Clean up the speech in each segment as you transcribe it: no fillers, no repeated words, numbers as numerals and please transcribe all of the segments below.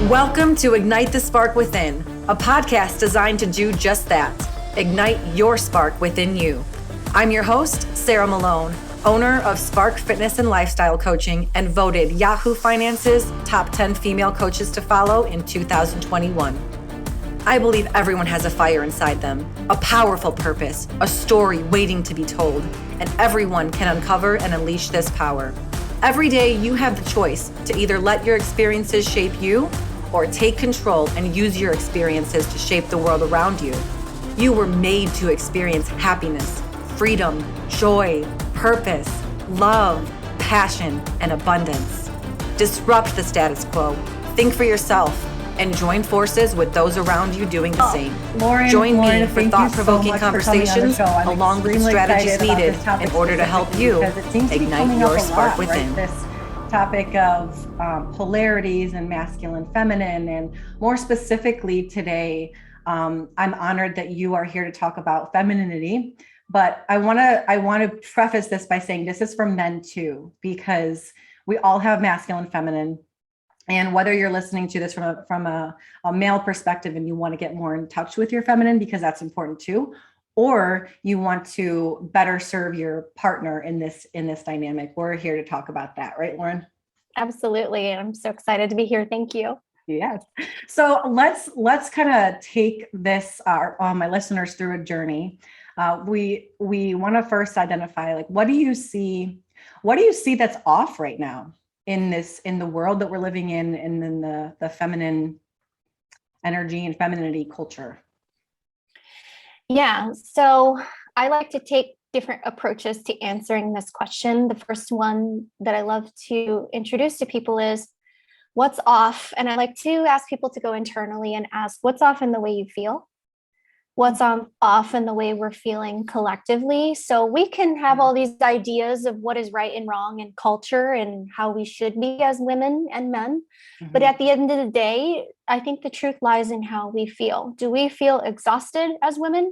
Welcome to Ignite the Spark Within, a podcast designed to do just that, ignite your spark within you. I'm your host, Sarah Malone, owner of Spark Fitness and Lifestyle Coaching and voted Yahoo Finance's top 10 female coaches to follow in 2021. I believe everyone has a fire inside them, a powerful purpose, a story waiting to be told, and everyone can uncover and unleash this power. Every day you have the choice to either let your experiences shape you or take control and use your experiences to shape the world around you. You were made to experience happiness, freedom, joy, purpose, love, passion, and abundance. Disrupt the status quo, think for yourself, and join forces with those around you doing the same. Join me for thought-provoking conversations along with strategies needed in order to help you ignite your spark within. This topic of polarities and masculine, feminine, and more specifically today, I'm honored that you are here to talk about femininity. But I want to preface this by saying this is for men too, because we all have masculine, feminine. And whether you're listening to this from a male perspective and you want to get more in touch with your feminine, because that's important too, or you want to better serve your partner in this dynamic, we're here to talk about that, right, Lauren? Absolutely. I'm so excited to be here. Thank you. Yes. So let's kind of take this my listeners through a journey. We want to first identify, like, what do you see that's off right now in the world that we're living in, and in the feminine energy and femininity culture? Yeah. So I like to take different approaches to answering this question. The first one that I love to introduce to people is what's off. And I like to ask people to go internally and ask what's off in the way you feel. What's off in the way we're feeling collectively. So we can have all these ideas of what is right and wrong in culture and how we should be as women and men. Mm-hmm. But at the end of the day, I think the truth lies in how we feel. Do we feel exhausted as women?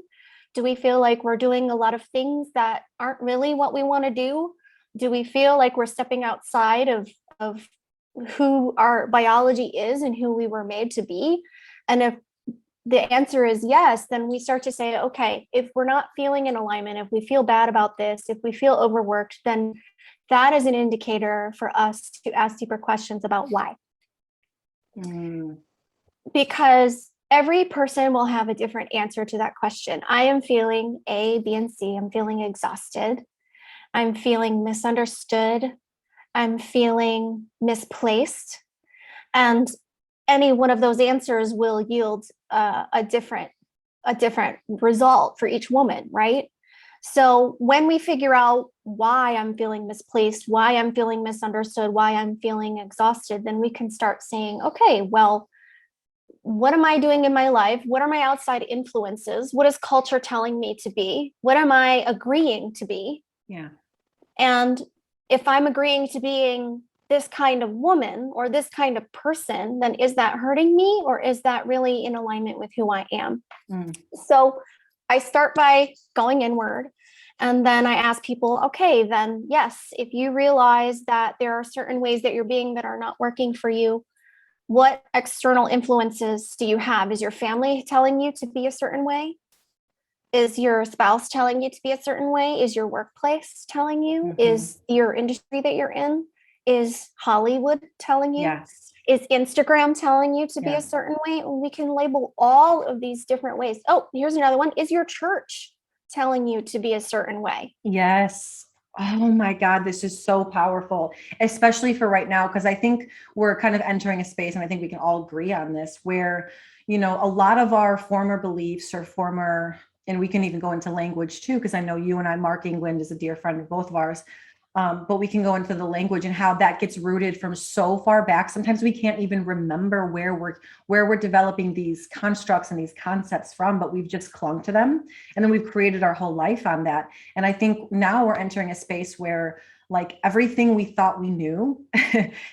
Do we feel like we're doing a lot of things that aren't really what we want to do? Do we feel like we're stepping outside of who our biology is and who we were made to be? And if the answer is yes, then we start to say, okay, if we're not feeling in alignment, if we feel bad about this, if we feel overworked, then that is an indicator for us to ask deeper questions about why. Because every person will have a different answer to that question. I am feeling A, B, and C. I'm feeling exhausted. I'm feeling misunderstood. I'm feeling misplaced. And any one of those answers will yield a different result for each woman, right? So when we figure out why I'm feeling misplaced, why I'm feeling misunderstood, why I'm feeling exhausted, then we can start saying, okay, well, what am I doing in my life? What are my outside influences? What is culture telling me to be? What am I agreeing to be? Yeah. And if I'm agreeing to being this kind of woman or this kind of person, then is that hurting me, or is that really in alignment with who I am? So I start by going inward, and then I ask people, okay, then yes, if you realize that there are certain ways that you're being that are not working for you, what external influences do you have? Is your family telling you to be a certain way? Is your spouse telling you to be a certain way? Is your workplace telling you? Mm-hmm. Is your industry that you're in? Is Hollywood telling you? Yes. Is Instagram telling you to be a certain way? We can label all of these different ways. Oh, here's another one. Is your church telling you to be a certain way? Yes. Oh my God, this is so powerful, especially for right now, because I think we're kind of entering a space, and I think we can all agree on this, where, a lot of our former beliefs and we can even go into language too, because I know you and I, Mark England is a dear friend of both of ours. But we can go into the language and how that gets rooted from so far back. Sometimes we can't even remember where we're developing these constructs and these concepts from, but we've just clung to them. And then we've created our whole life on that. And I think now we're entering a space where, like, everything we thought we knew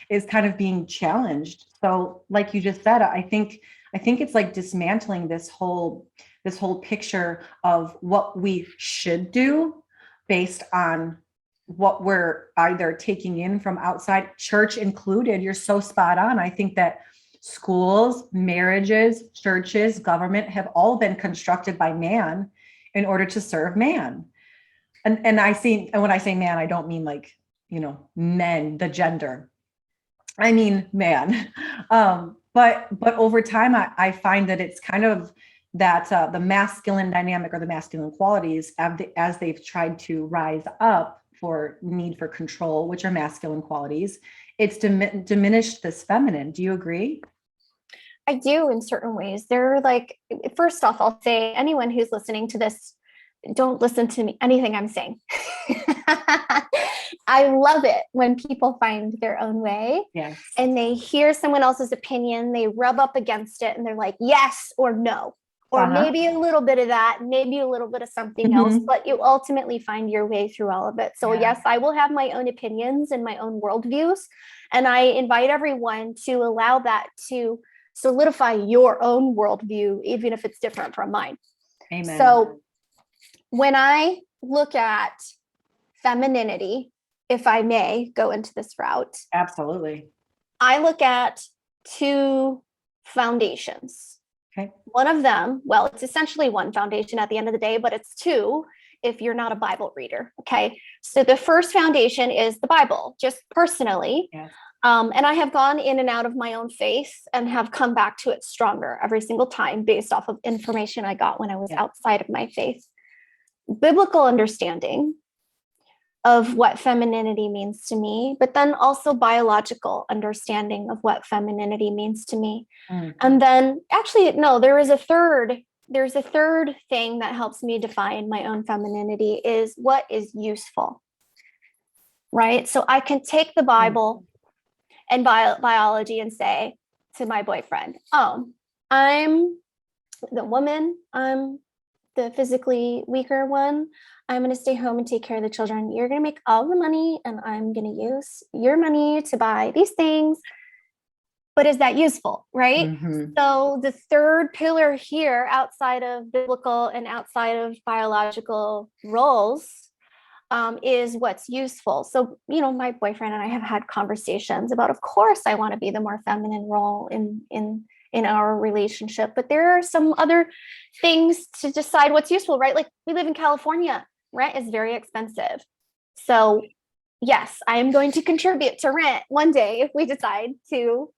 is kind of being challenged. So like you just said, I think it's like dismantling this whole picture of what we should do based on what we're either taking in from outside, church included. You're so spot on. I think that schools, marriages, churches, government have all been constructed by man in order to serve man. And when I say man, I don't mean like, men, the gender. I mean man. But over time, I find that it's kind of that the masculine dynamic or the masculine qualities as they've tried to rise up for need for control, which are masculine qualities, it's diminished this feminine. Do you agree? I do in certain ways. They're like, first off, I'll say anyone who's listening to this, don't listen to me, anything I'm saying. I love it when people find their own way. Yes. And they hear someone else's opinion, they rub up against it and they're like, yes or no, or maybe a little bit of that, maybe a little bit of something else, but you ultimately find your way through all of it. So yes, I will have my own opinions and my own worldviews. And I invite everyone to allow that to solidify your own worldview, even if it's different from mine. Amen. So when I look at femininity, if I may go into this route. Absolutely. I look at two foundations. Okay. One of them, well, it's essentially one foundation at the end of the day, but it's two if you're not a Bible reader. Okay. So the first foundation is the Bible, just personally. Yes. And I have gone in and out of my own faith and have come back to it stronger every single time based off of information I got when I was outside of my faith. Biblical understanding of what femininity means to me, but then also biological understanding of what femininity means to me. And then actually, no, there's a third thing that helps me define my own femininity is what is useful, right? So I can take the Bible and biology and say to my boyfriend, oh, I'm the woman, I'm the physically weaker one. I'm going to stay home and take care of the children. You're going to make all the money and I'm going to use your money to buy these things. But is that useful, right? So the third pillar here, outside of biblical and outside of biological roles, is what's useful. So, my boyfriend and I have had conversations about, of course, I want to be the more feminine role in our relationship, but there are some other things to decide what's useful, right? Like we live in California, rent is very expensive. So yes, I am going to contribute to rent one day if we decide to,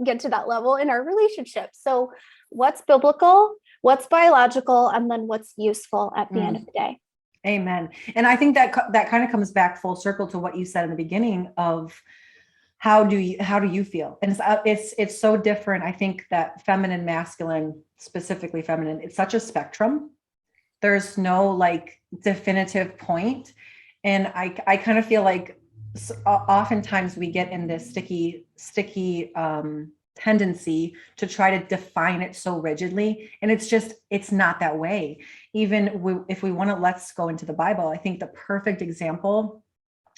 get to that level in our relationship. So what's biblical, what's biological, and then what's useful at the end of the day. Amen. And I think that kind of comes back full circle to what you said in the beginning of how do you feel? And it's so different. I think that feminine, masculine, specifically feminine, it's such a spectrum. There's no like definitive point. And I kind of feel like oftentimes we get in this sticky tendency to try to define it so rigidly. And it's not that way. Even if we want to, let's go into the Bible. I think the perfect example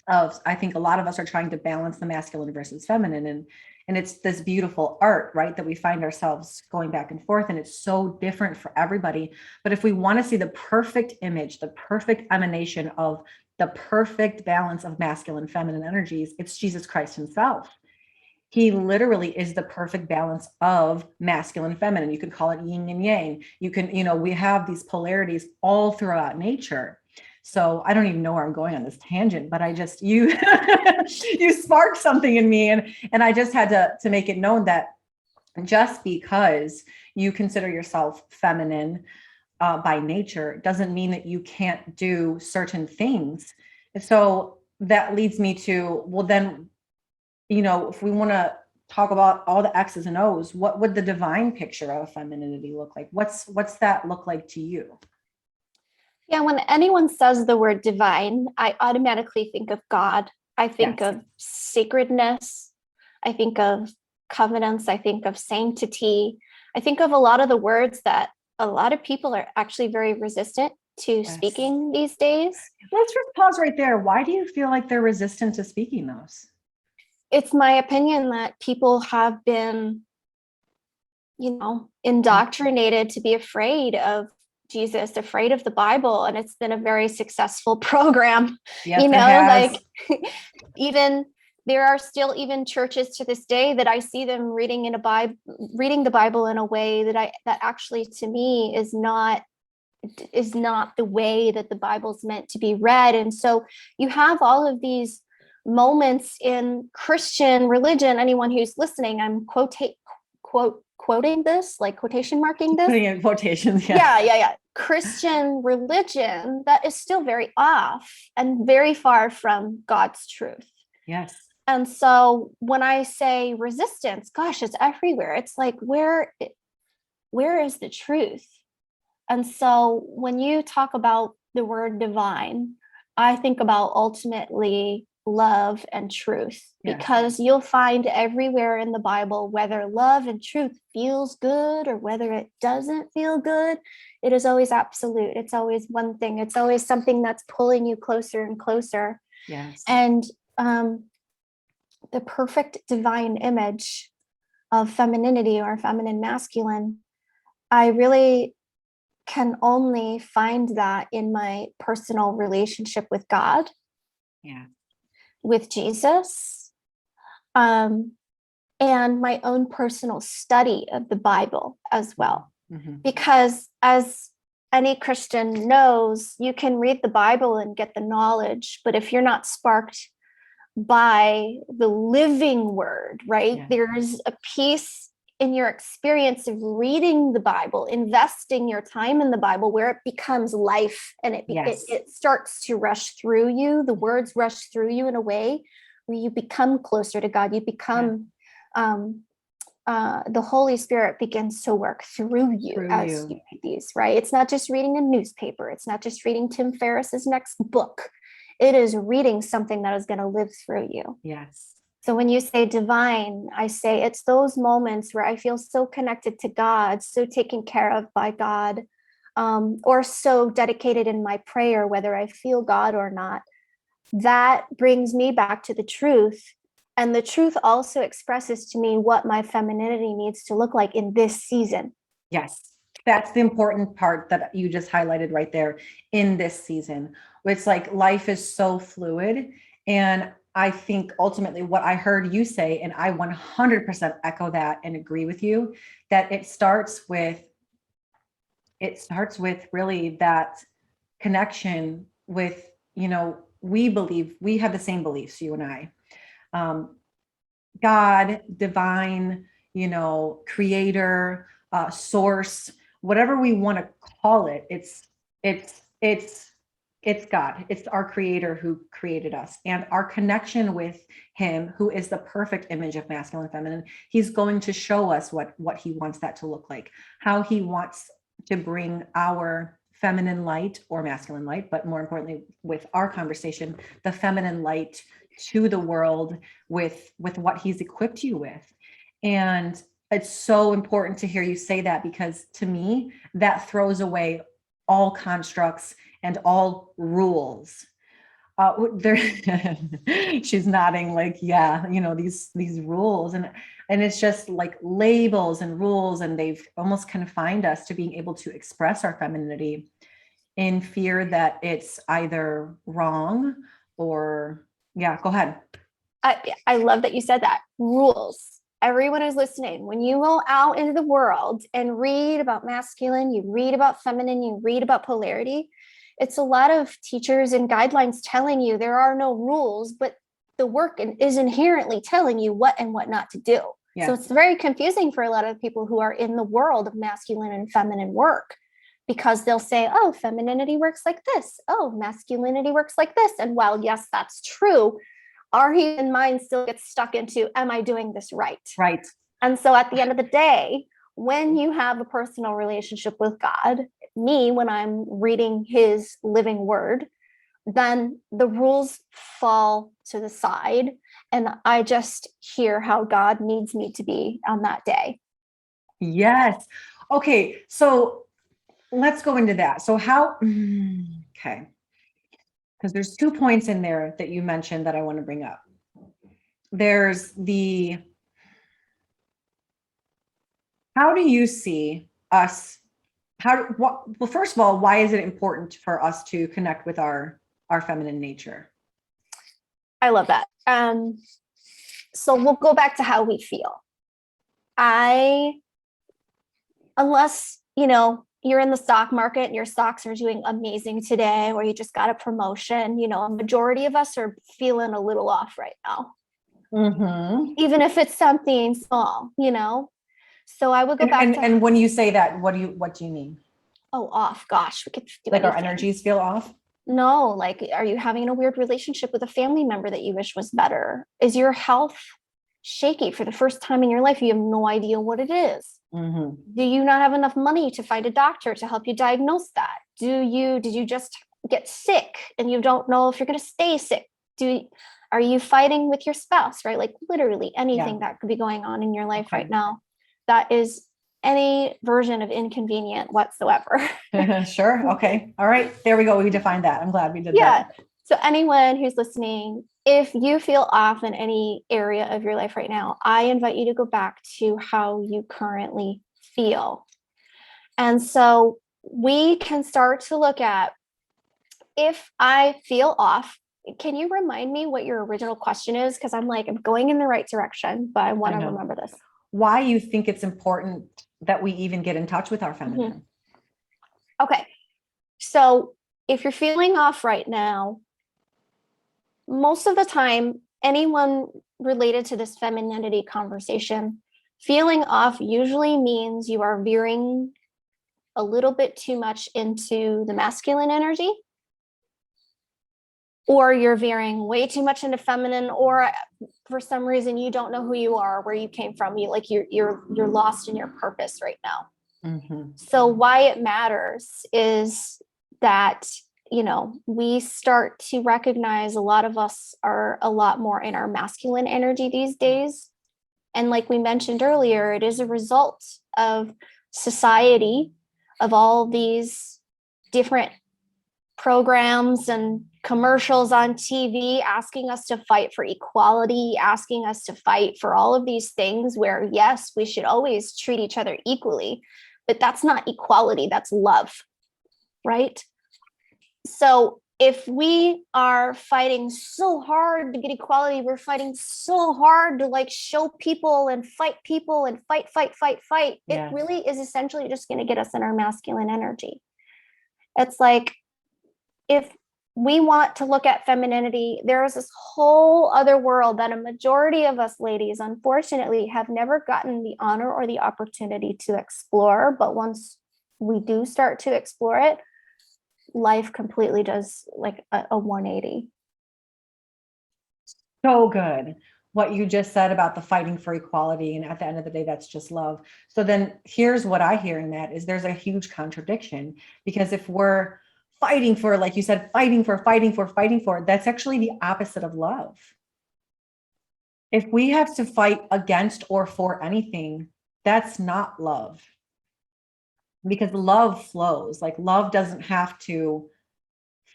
I think a lot of us are trying to balance the masculine versus feminine. And it's this beautiful art, right? That we find ourselves going back and forth. And it's so different for everybody. But if we want to see the perfect image, the perfect emanation of the perfect balance of masculine, feminine energies, it's Jesus Christ himself. He literally is the perfect balance of masculine, feminine. You can call it yin and yang. You can, we have these polarities all throughout nature. So I don't even know where I'm going on this tangent, but you sparked something in me. And I just had to make it known that just because you consider yourself feminine by nature doesn't mean that you can't do certain things. So that leads me to, well, then, if we want to talk about all the X's and O's, what would the divine picture of femininity look like? What's that look like to you? Yeah, when anyone says the word divine, I automatically think of God. I think of sacredness. I think of covenants. I think of sanctity. I think of a lot of the words that a lot of people are actually very resistant to speaking these days. Let's just pause right there. Why do you feel like they're resistant to speaking those? It's my opinion that people have been, indoctrinated to be afraid of Jesus, afraid of the Bible, and it's been a very successful program. Yes, like even There are still even churches to this day that I see them reading the Bible in a way that actually to me is not the way that the Bible's meant to be read. And so you have all of these moments in Christian religion. Anyone who's listening, I'm quoting this, like quotation marking this. Putting in quotations. Yeah. Yeah. Christian religion that is still very off and very far from God's truth. Yes. And so when I say resistance, gosh, it's everywhere. It's like, where is the truth? And so when you talk about the word divine, I think about ultimately love and truth, because you'll find everywhere in the Bible, whether love and truth feels good or whether it doesn't feel good, it is always absolute. It's always one thing. It's always something that's pulling you closer and closer. Yes. And the perfect divine image of femininity or feminine masculine, I really can only find that in my personal relationship with God, with Jesus, and my own personal study of the Bible as well. Mm-hmm. Because as any Christian knows, you can read the Bible and get the knowledge, but if you're not sparked by the living word, right? Yeah. There's a piece in your experience of reading the Bible, investing your time in the Bible, where it becomes life and it starts to rush through you. The words rush through you in a way where you become closer to God. You become, the Holy Spirit begins to work through you as you read these, right? It's not just reading a newspaper. It's not just reading Tim Ferriss's next book. It is reading something that is going to live through you. Yes. So when you say divine, I say it's those moments where I feel so connected to God, so taken care of by God, or so dedicated in my prayer, whether I feel God or not. That brings me back to the truth. And the truth also expresses to me what my femininity needs to look like in this season. Yes. That's the important part that you just highlighted right there, in this season. It's like life is so fluid. And I think ultimately what I heard you say, and I 100% echo that and agree with you, that it starts with really that connection with, we believe we have the same beliefs, you and I. God, divine, creator, source, whatever we want to call it, it's God. It's our creator who created us, and our connection with him, who is the perfect image of masculine and feminine. He's going to show us what he wants that to look like, how he wants to bring our feminine light or masculine light, but more importantly, with our conversation, the feminine light to the world with what he's equipped you with. And it's so important to hear you say that, because to me, that throws away all constructs and all rules. She's nodding like, these rules. And it's just like labels and rules, and they've almost confined us to being able to express our femininity in fear that it's either wrong or, go ahead. I love that you said that. Rules. Everyone is listening. When you go out into the world and read about masculine, you read about feminine, you read about polarity, it's a lot of teachers and guidelines telling you there are no rules, but the work is inherently telling you what and what not to do. Yeah. So it's very confusing for a lot of people who are in the world of masculine and feminine work, because they'll say, oh, femininity works like this. Oh, masculinity works like this. And while, yes, that's true, our human mind still gets stuck into, am I doing this right? Right. And so at the end of the day, when you have a personal relationship with God, me, when I'm reading his living word, then the rules fall to the side, and I just hear how God needs me to be on that day. Yes. Okay. So let's go into that. So okay. Because there's 2 points in there that you mentioned that I want to bring up. There's how do you see us? Well, first of all, why is it important for us to connect with our feminine nature? I love that. So we'll go back to how we feel. Unless, you're in the stock market and your stocks are doing amazing today, or you just got a promotion, a majority of us are feeling a little off right now. Mm-hmm. Even if it's something small, So I would go back to. And when you say that, what do you mean? Oh, off. Gosh, we could do like anything. Our energies feel off? No, like, are you having a weird relationship with a family member that you wish was better? Is your health shaky for the first time in your life? You have no idea what it is. Mm-hmm. Do you not have enough money to find a doctor to help you diagnose that? Did you just get sick and you don't know if you're going to stay sick? Are you fighting with your spouse, right? Like literally anything that could be going on in your life right now that is any version of inconvenient whatsoever. Sure. Okay. All right. There we go. We defined that. I'm glad we did that. So anyone who's listening, if you feel off in any area of your life right now, I invite you to go back to how you currently feel. And so we can start to look at, if I feel off, can you remind me what your original question is? Because I'm going in the right direction, but I want to remember this. Why you think it's important that we even get in touch with our feminine? Mm-hmm. Okay. So if you're feeling off right now, most of the time, anyone related to this femininity conversation, feeling off usually means you are veering a little bit too much into the masculine energy, or you're veering way too much into feminine, or for some reason you don't know who you are, where you came from. You're lost in your purpose right now. Mm-hmm. So why it matters is that we start to recognize a lot of us are a lot more in our masculine energy these days. And like we mentioned earlier, it is a result of society, of all these different programs and commercials on TV asking us to fight for equality, asking us to fight for all of these things where, yes, we should always treat each other equally, but that's not equality, that's love, right? So if we are fighting so hard to get equality, we're fighting so hard to show people and fight and fight. It really is essentially just going to get us in our masculine energy. It's like, if we want to look at femininity, there is this whole other world that a majority of us ladies, unfortunately, have never gotten the honor or the opportunity to explore. But once we do start to explore it, life completely does a 180. So good. What you just said about the fighting for equality. And at the end of the day, that's just love. So then here's what I hear in that is there's a huge contradiction, because if we're fighting for, like you said, fighting for, that's actually the opposite of love. If we have to fight against or for anything, that's not love. Because love flows. Love doesn't have to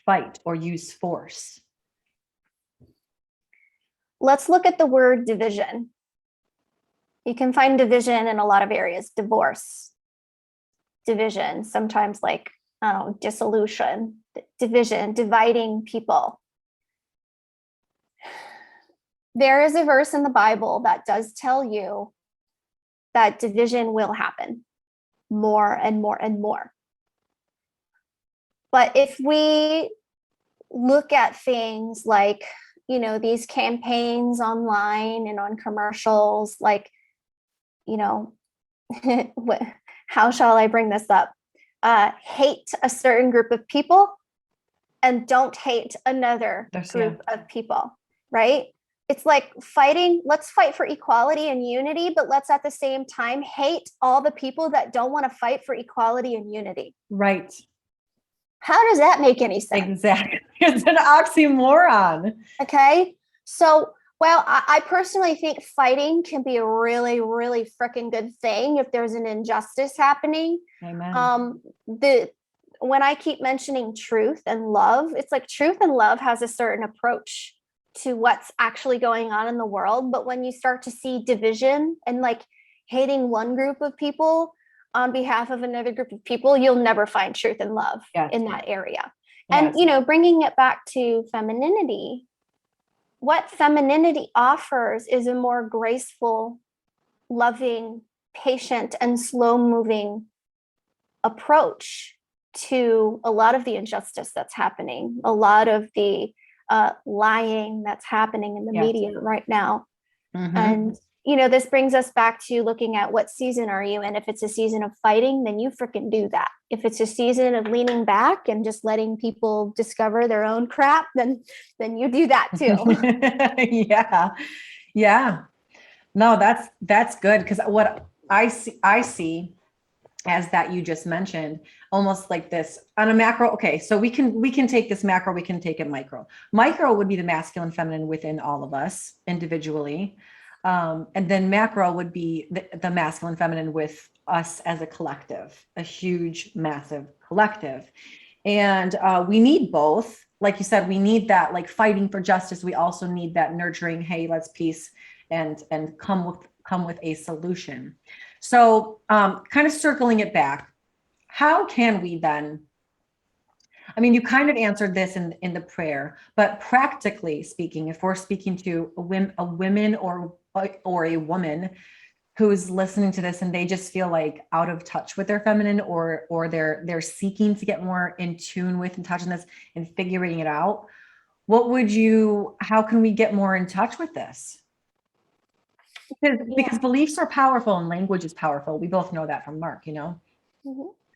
fight or use force. Let's look at the word division. You can find division in a lot of areas. Divorce, division, sometimes dissolution, division, dividing people. There is a verse in the Bible that does tell you that division will happen more and more and more. But if we look at things like, these campaigns online and on commercials, how shall I bring this up? Hate a certain group of people and don't hate another group of people, right? It's like fighting, let's fight for equality and unity, but let's at the same time hate all the people that don't want to fight for equality and unity. Right. How does that make any sense? Exactly. It's an oxymoron. Okay. So, well, I personally think fighting can be a really, really freaking good thing if there's an injustice happening. Amen. When I keep mentioning truth and love, it's like truth and love has a certain approach to what's actually going on in the world. But when you start to see division and hating one group of people on behalf of another group of people, you'll never find truth and love in that area. Yes. And, bringing it back to femininity, what femininity offers is a more graceful, loving, patient, and slow moving approach to a lot of the injustice that's happening, a lot of the lying that's happening in the media right now. And this brings us back to looking at what season are you in. If it's a season of fighting, then you freaking do that. If it's a season of leaning back and just letting people discover their own crap, then you do that too. Yeah. No, that's good. Because what I see as that you just mentioned, almost like this on a macro. Okay, so we can take this macro, we can take it micro. Micro would be the masculine, feminine within all of us individually. And then macro would be the masculine, feminine with us as a collective, a huge, massive collective. And we need both. Like you said, we need that like fighting for justice. We also need that nurturing, hey, let's peace and come with a solution. So kind of circling it back, how can we then, I mean, you kind of answered this in the prayer, but practically speaking, if we're speaking to a women or a woman who's listening to this and they just feel like out of touch with their feminine, or they're seeking to get more in tune with and touching this and figuring it out, how can we get more in touch with this? Because beliefs are powerful and language is powerful. We both know that from Mark,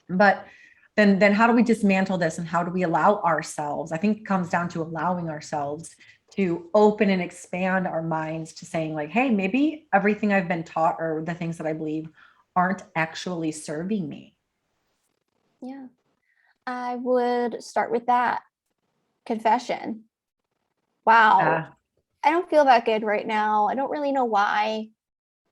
but then how do we dismantle this, and how do we allow ourselves? I think it comes down to allowing ourselves to open and expand our minds to saying like, hey, maybe everything I've been taught or the things that I believe aren't actually serving me. Yeah. I would start with that confession. Wow. I don't feel that good right now. I don't really know why.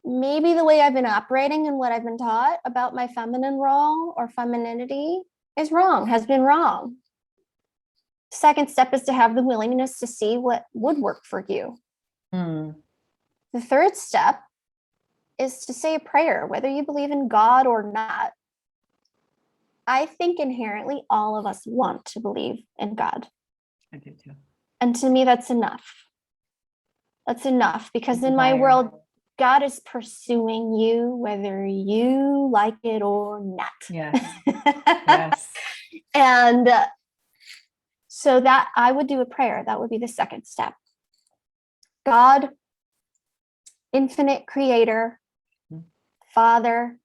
Maybe the way I've been operating and what I've been taught about my feminine role or femininity is wrong, has been wrong. Second step is to have the willingness to see what would work for you. The third step is to say a prayer, whether you believe in God or not. I think inherently all of us want to believe in God. I do too. And to me, that's enough. That's enough, because in my world, God is pursuing you, whether you like it or not. Yes. And so that I would do a prayer. That would be the second step. God, infinite creator, Father,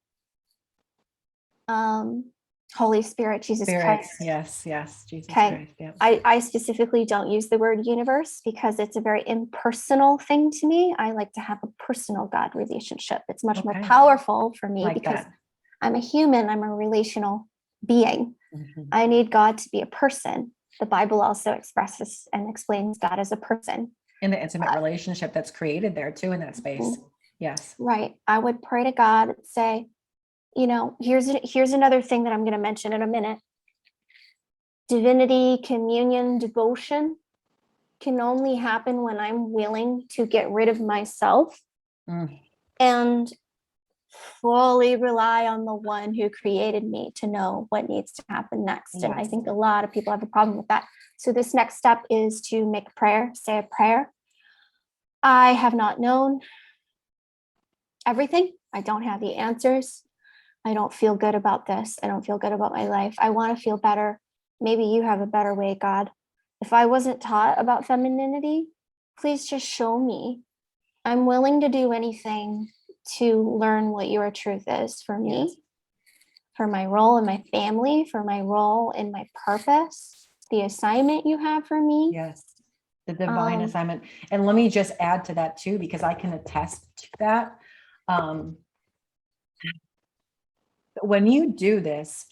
Holy Spirit, Jesus Christ. Yes, Jesus Christ. Yep. I specifically don't use the word universe because it's a very impersonal thing to me. I like to have a personal God relationship. It's much more powerful for me because I'm a human. I'm a relational being. I need God to be a person. The Bible also expresses and explains God as a person. In the intimate relationship that's created there too, in that space. Yes. Right. I would pray to God and say, here's another thing that I'm going to mention in a minute. Divinity, communion, devotion can only happen when I'm willing to get rid of myself and fully rely on the one who created me to know what needs to happen next. Yes. And I think a lot of people have a problem with that. So this next step is to make a prayer, say a prayer. I have not known everything. I don't have the answers. I don't feel good about this. I don't feel good about my life. I want to feel better. Maybe you have a better way, God. If I wasn't taught about femininity, please just show me. I'm willing to do anything to learn what your truth is for me, for my role in my family, for my role in my purpose, the assignment you have for me. Yes, the divine assignment. And let me just add to that too, because I can attest to that. When you do this,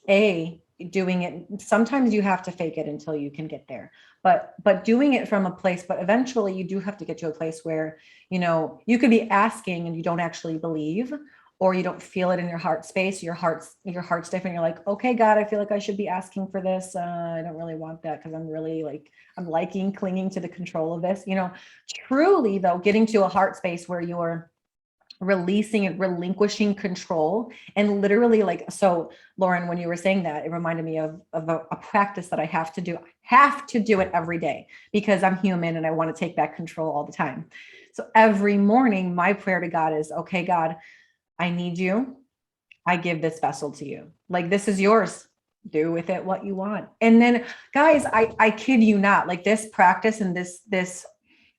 doing it, sometimes you have to fake it until you can get there, but doing it from a place, but eventually you do have to get to a place where, you could be asking and you don't actually believe, or you don't feel it in your heart space. Your heart's different. You're like, okay, God, I feel like I should be asking for this. I don't really want that because I'm really I'm clinging to the control of this, truly though, getting to a heart space where you're releasing and relinquishing control. And literally, like, so Lauren, when you were saying that, it reminded me of a practice that I have to do. I have to do it every day because I'm human and I want to take back control all the time. So every morning, my prayer to God is, okay, God, I need you. I give this vessel to you. Like, this is yours. Do with it what you want. And then, guys, I kid you not, like this practice and this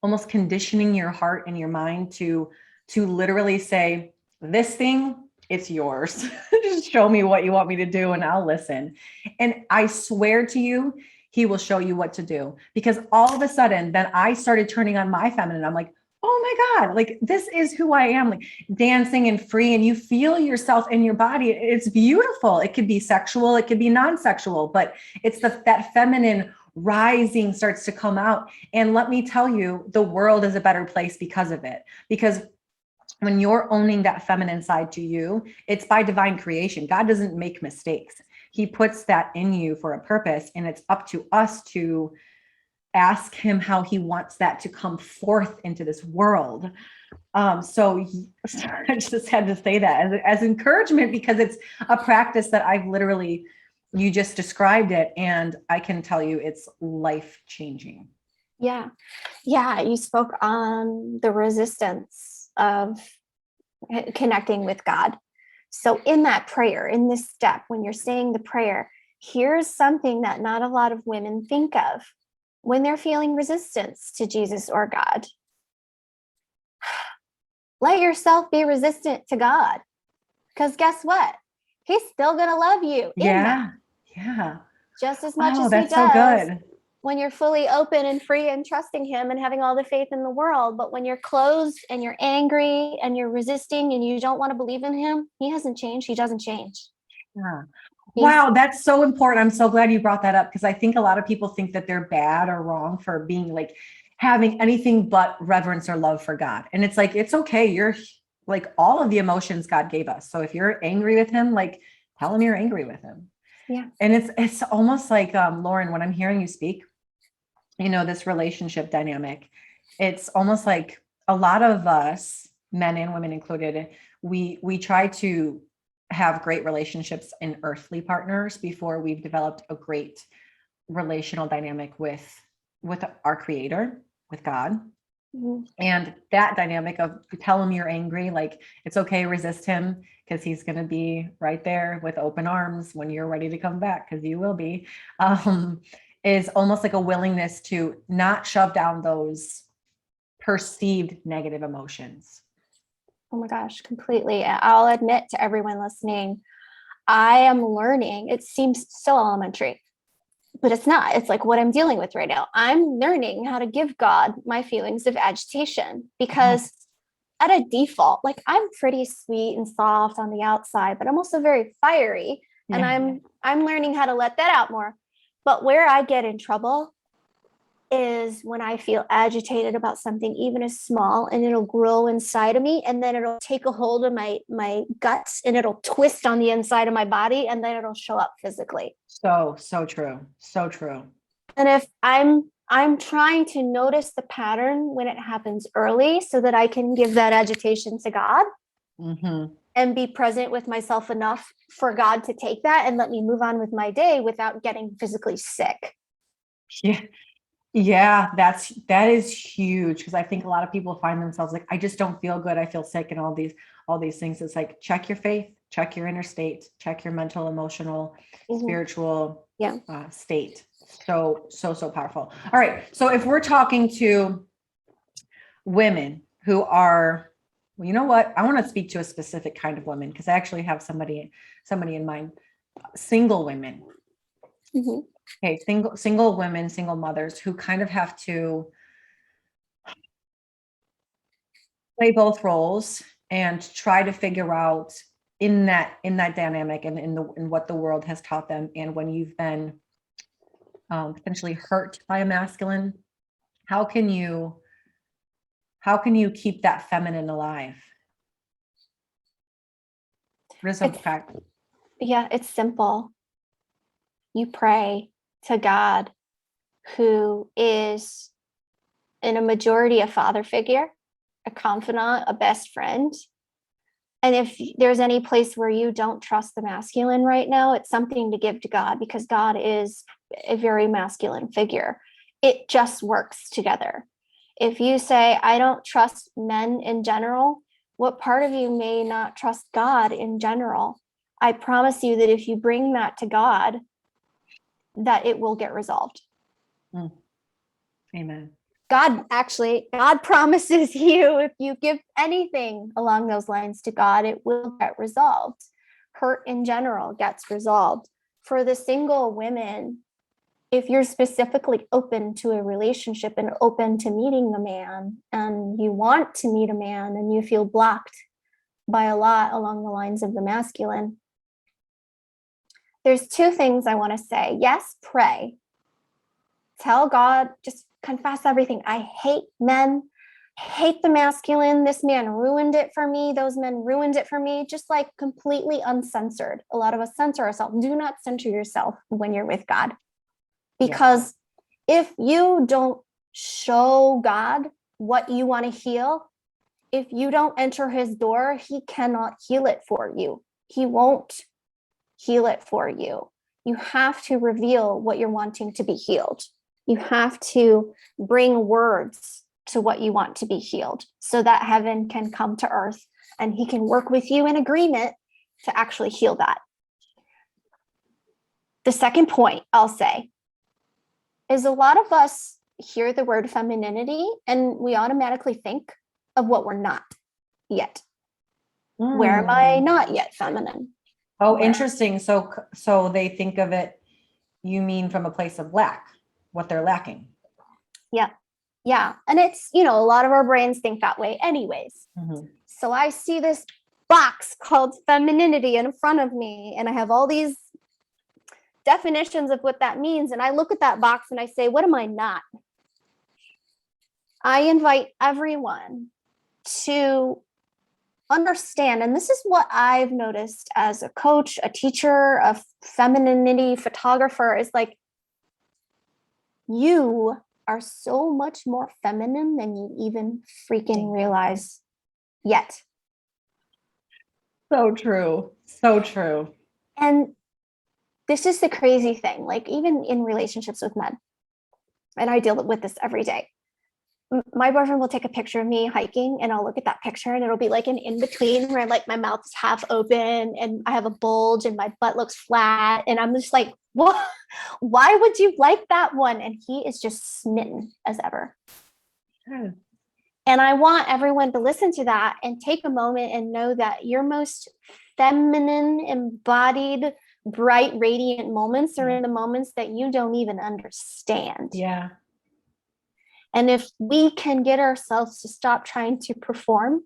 almost conditioning your heart and your mind to literally say, this thing, it's yours. Just show me what you want me to do and I'll listen. And I swear to you, he will show you what to do. Because all of a sudden, then I started turning on my feminine. I'm like, oh my God, like this is who I am, like dancing and free. And you feel yourself in your body. It's beautiful. It could be sexual, it could be non-sexual, but it's that feminine rising starts to come out. And let me tell you, the world is a better place because of it. Because when you're owning that feminine side to you, it's by divine creation. God doesn't make mistakes. He puts that in you for a purpose. And it's up to us to ask him how he wants that to come forth into this world. So I just had to say that as encouragement, because it's a practice that I've literally, you just described it, and I can tell you it's life changing. Yeah. Yeah. You spoke on the resistance of connecting with God. So in that prayer, in this step, when you're saying the prayer, here's something that not a lot of women think of when they're feeling resistance to Jesus or God. Let yourself be resistant to God, because guess what? He's still going to love you. Yeah. Just as much as he that's does so good. when you're fully open and free and trusting him and having all the faith in the world. But when you're closed and you're angry and you're resisting and you don't want to believe in him, he hasn't changed. He doesn't change. Yeah. Wow, that's so important. I'm so glad you brought that up, because I think a lot of people think that they're bad or wrong for being like having anything but reverence or love for God. And it's like, it's okay. You're like all of the emotions God gave us. So if you're angry with him, like tell him you're angry with him. Yeah. And it's almost like, Lauren, when I'm hearing you speak, this relationship dynamic, it's almost like a lot of us, men and women included, we try to have great relationships in earthly partners before we've developed a great relational dynamic with our creator, with God. Mm-hmm. And that dynamic of tell him you're angry, like it's okay, resist him, because he's going to be right there with open arms when you're ready to come back, because you will be, is almost like a willingness to not shove down those perceived negative emotions. Oh my gosh, completely. I'll admit to everyone listening, I am learning. It seems so elementary, but it's not. It's like what I'm dealing with right now. I'm learning how to give God my feelings of agitation, because at a default, like I'm pretty sweet and soft on the outside, but I'm also very fiery. Yeah. And I'm learning how to let that out more. But where I get in trouble is when I feel agitated about something, even as small, and it'll grow inside of me, and then it'll take a hold of my guts, and it'll twist on the inside of my body, and then it'll show up physically. So true. So true. And if I'm trying to notice the pattern when it happens early, so that I can give that agitation to God, mm-hmm. and be present with myself enough for God to take that and let me move on with my day without getting physically sick. Yeah, that is huge, because I think a lot of people find themselves like, I just don't feel good, I feel sick, and all these things. It's like, check your faith, check your inner state, check your mental, emotional, mm-hmm. spiritual state. So powerful. All right, so if we're talking to women who are, well, you know what, I want to speak to a specific kind of woman, because I actually have somebody in mind. Single women. Mm-hmm. Okay, single women, single mothers who kind of have to play both roles and try to figure out in that dynamic and in what the world has taught them, and when you've been potentially hurt by a masculine, how can you keep that feminine alive? It's simple. You pray to God, who is in a majority a father figure, a confidant, a best friend, And if there's any place where you don't trust the masculine right now, it's something to give to God, because God is a very masculine figure. It just works together. If you say, I don't trust men in general, what part of you may not trust God in general? I promise you that if you bring that to God, that it will get resolved. Amen. God promises you, if you give anything along those lines to God, it will get resolved. Hurt in general gets resolved. For the single women, if you're specifically open to a relationship and open to meeting a man, and you want to meet a man and you feel blocked by a lot along the lines of the masculine, there's two things I want to say. Yes, pray. Tell God, just confess everything. I hate men, hate the masculine. This man ruined it for me. Those men ruined it for me. Just like completely uncensored. A lot of us censor ourselves. Do not censor yourself when you're with God. Because if you don't show God what you want to heal, if you don't enter his door, he cannot heal it for you. He won't heal it for you. You have to reveal what you're wanting to be healed. You have to bring words to what you want to be healed so that heaven can come to earth and he can work with you in agreement to actually heal that. The second point I'll say is a lot of us hear the word femininity and we automatically think of what we're not yet. Where am I not yet feminine? Oh, interesting. So they think of it, you mean from a place of lack, what they're lacking. Yeah. Yeah. And it's, a lot of our brains think that way anyways. Mm-hmm. So I see this box called femininity in front of me, and I have all these definitions of what that means. And I look at that box and I say, what am I not? I invite everyone to understand, and this is what I've noticed as a coach, a teacher, a femininity photographer, is like, you are so much more feminine than you even freaking realize yet. So true. So true. And this is the crazy thing, like even in relationships with men, and I deal with this every day. My boyfriend will take a picture of me hiking and I'll look at that picture and it'll be like an in-between where like my mouth is half open and I have a bulge and my butt looks flat. And I'm just like, what? Why would you like that one? And he is just smitten as ever. And I want everyone to listen to that and take a moment and know that your most feminine, embodied, bright, radiant moments are in the moments that you don't even understand. Yeah. And if we can get ourselves to stop trying to perform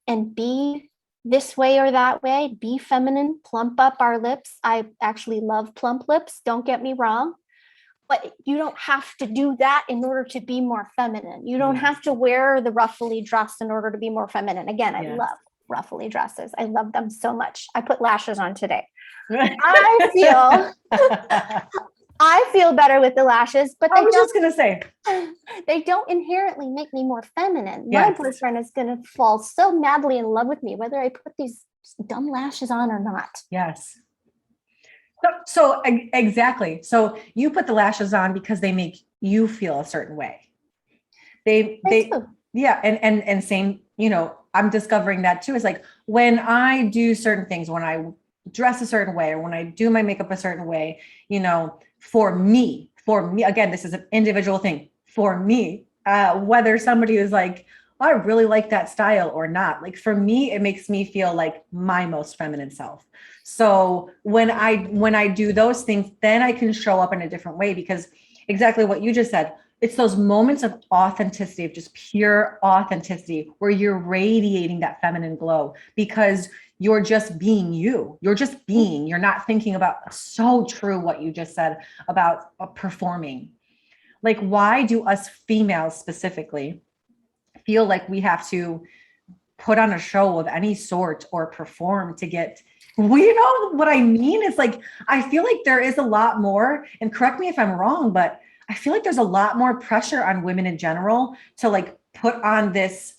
and be this way or that way, be feminine, plump up our lips. I actually love plump lips, don't get me wrong. But you don't have to do that in order to be more feminine. You don't have to wear the ruffly dress in order to be more feminine. Again, I love ruffly dresses. I love them so much. I put lashes on today. I feel better with the lashes, but I was just going to say, they don't inherently make me more feminine. My boyfriend is going to fall so madly in love with me, whether I put these dumb lashes on or not. Yes. So exactly. So you put the lashes on because they make you feel a certain way. They yeah. And same, I'm discovering that too. It's like when I do certain things, when I dress a certain way, or when I do my makeup a certain way, for me, again, this is an individual thing for me, whether somebody is like, oh, I really like that style or not. Like for me, it makes me feel like my most feminine self. So when I do those things, then I can show up in a different way, because exactly what you just said, it's those moments of authenticity, of just pure authenticity, where you're radiating that feminine glow because you're just being you. You're just being, you're not thinking about, so true what you just said about performing. Like, why do us females specifically feel like we have to put on a show of any sort or perform to get, what I mean? It's like, I feel like there is a lot more, and correct me if I'm wrong, but I feel like there's a lot more pressure on women in general to like put on this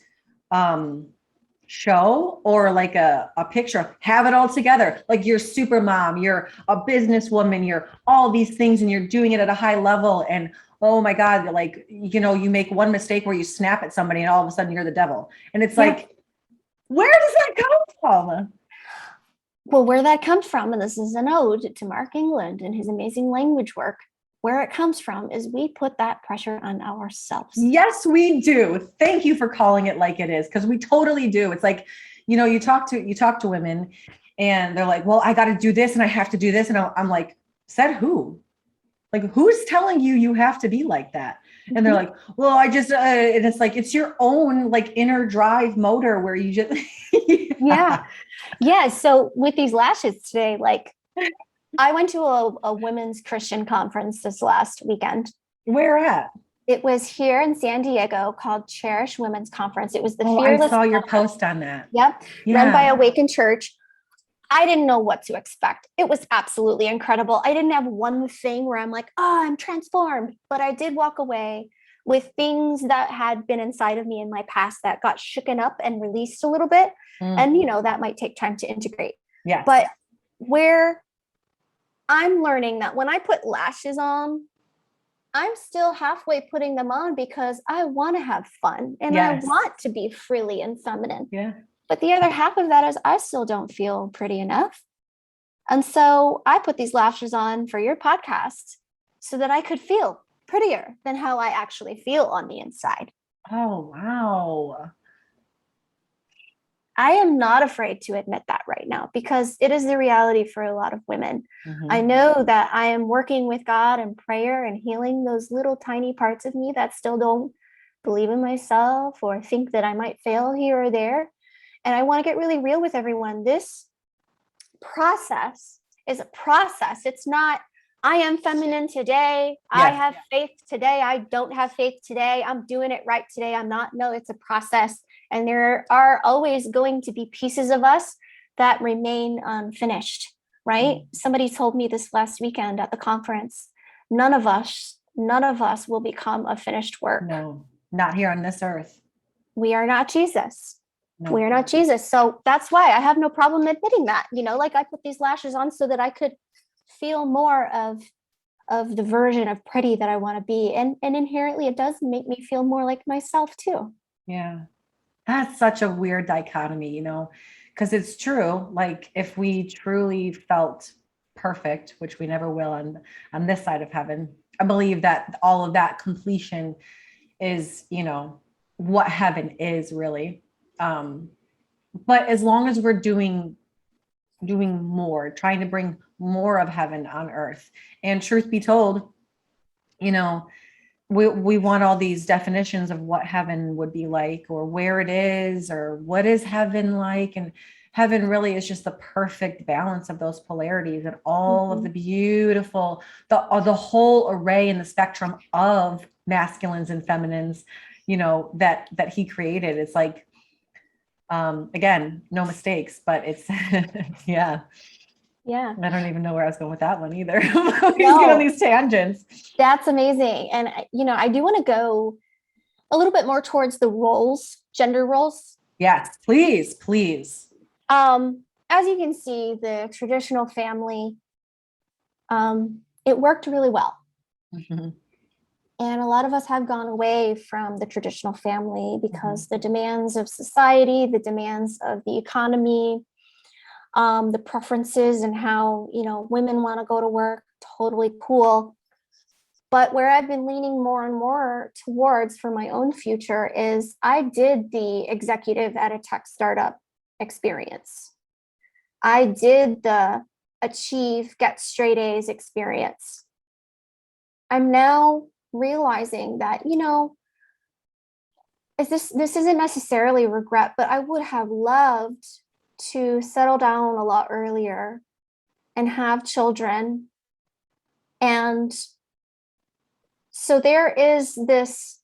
show or like a picture, have it all together. Like you're super mom, you're a businesswoman, you're all these things and you're doing it at a high level. And oh my God, like, you make one mistake where you snap at somebody and all of a sudden you're the devil. And it's like, where does that come from? Well, where that comes from, and this is an ode to Mark England and his amazing language work, where it comes from is we put that pressure on ourselves. Yes, we do. Thank you for calling it like it is, because we totally do. It's like, you talk to women and they're like, well, I got to do this and I have to do this. And I'm like, said who? Like, who's telling you have to be like that? And they're like, well, I just, and it's like, it's your own like inner drive motor where you just, Yeah. So with these lashes today, like I went to a women's Christian conference this last weekend. Where at? It was here in San Diego called Cherish Women's Conference. It was the I saw your post on that. Yep. Yeah. Run by Awakened Church. I didn't know what to expect. It was absolutely incredible. I didn't have one thing where I'm like, oh, I'm transformed. But I did walk away with things that had been inside of me in my past that got shooken up and released a little bit. And, that might take time to integrate. Yeah. But where I'm learning that when I put lashes on, I'm still halfway putting them on because I want to have fun and I want to be frilly and feminine. Yeah. But the other half of that is I still don't feel pretty enough. And so I put these lashes on for your podcast so that I could feel prettier than how I actually feel on the inside. Oh, wow. I am not afraid to admit that right now because it is the reality for a lot of women. Mm-hmm. I know that I am working with God in prayer and healing those little tiny parts of me that still don't believe in myself or think that I might fail here or there. And I want to get really real with everyone. This process is a process. It's not, I am feminine today. Yeah. I have faith today. I don't have faith today. I'm doing it right today. I'm not. No, it's a process. And there are always going to be pieces of us that remain unfinished, right? Mm-hmm. Somebody told me this last weekend at the conference, none of us will become a finished work. No, not here on this earth. We are not Jesus. No. We are not Jesus. So that's why I have no problem admitting that, like I put these lashes on so that I could feel more of the version of pretty that I want to be. And inherently it does make me feel more like myself too. Yeah. That's such a weird dichotomy, because it's true. Like if we truly felt perfect, which we never will on this side of heaven, I believe that all of that completion is, what heaven is really. But as long as we're doing more, trying to bring more of heaven on earth, and truth be told, we want all these definitions of what heaven would be like or where it is or what is heaven like. And heaven really is just the perfect balance of those polarities and all of the beautiful, the whole array and the spectrum of masculines and feminines, that he created. It's like, again, no mistakes, but it's, yeah. I don't even know where I was going with that one either. He's going on these tangents. That's amazing. And, I do want to go a little bit more towards the roles, gender roles. Yes, please. As you can see, the traditional family, it worked really well. Mm-hmm. And a lot of us have gone away from the traditional family because the demands of society, the demands of the economy, the preferences and how, women want to go to work, totally cool. But where I've been leaning more and more towards for my own future is I did the executive at a tech startup experience. I did the achieve, get straight A's experience. I'm now realizing that, this isn't necessarily regret, but I would have loved to settle down a lot earlier and have children. And so there is this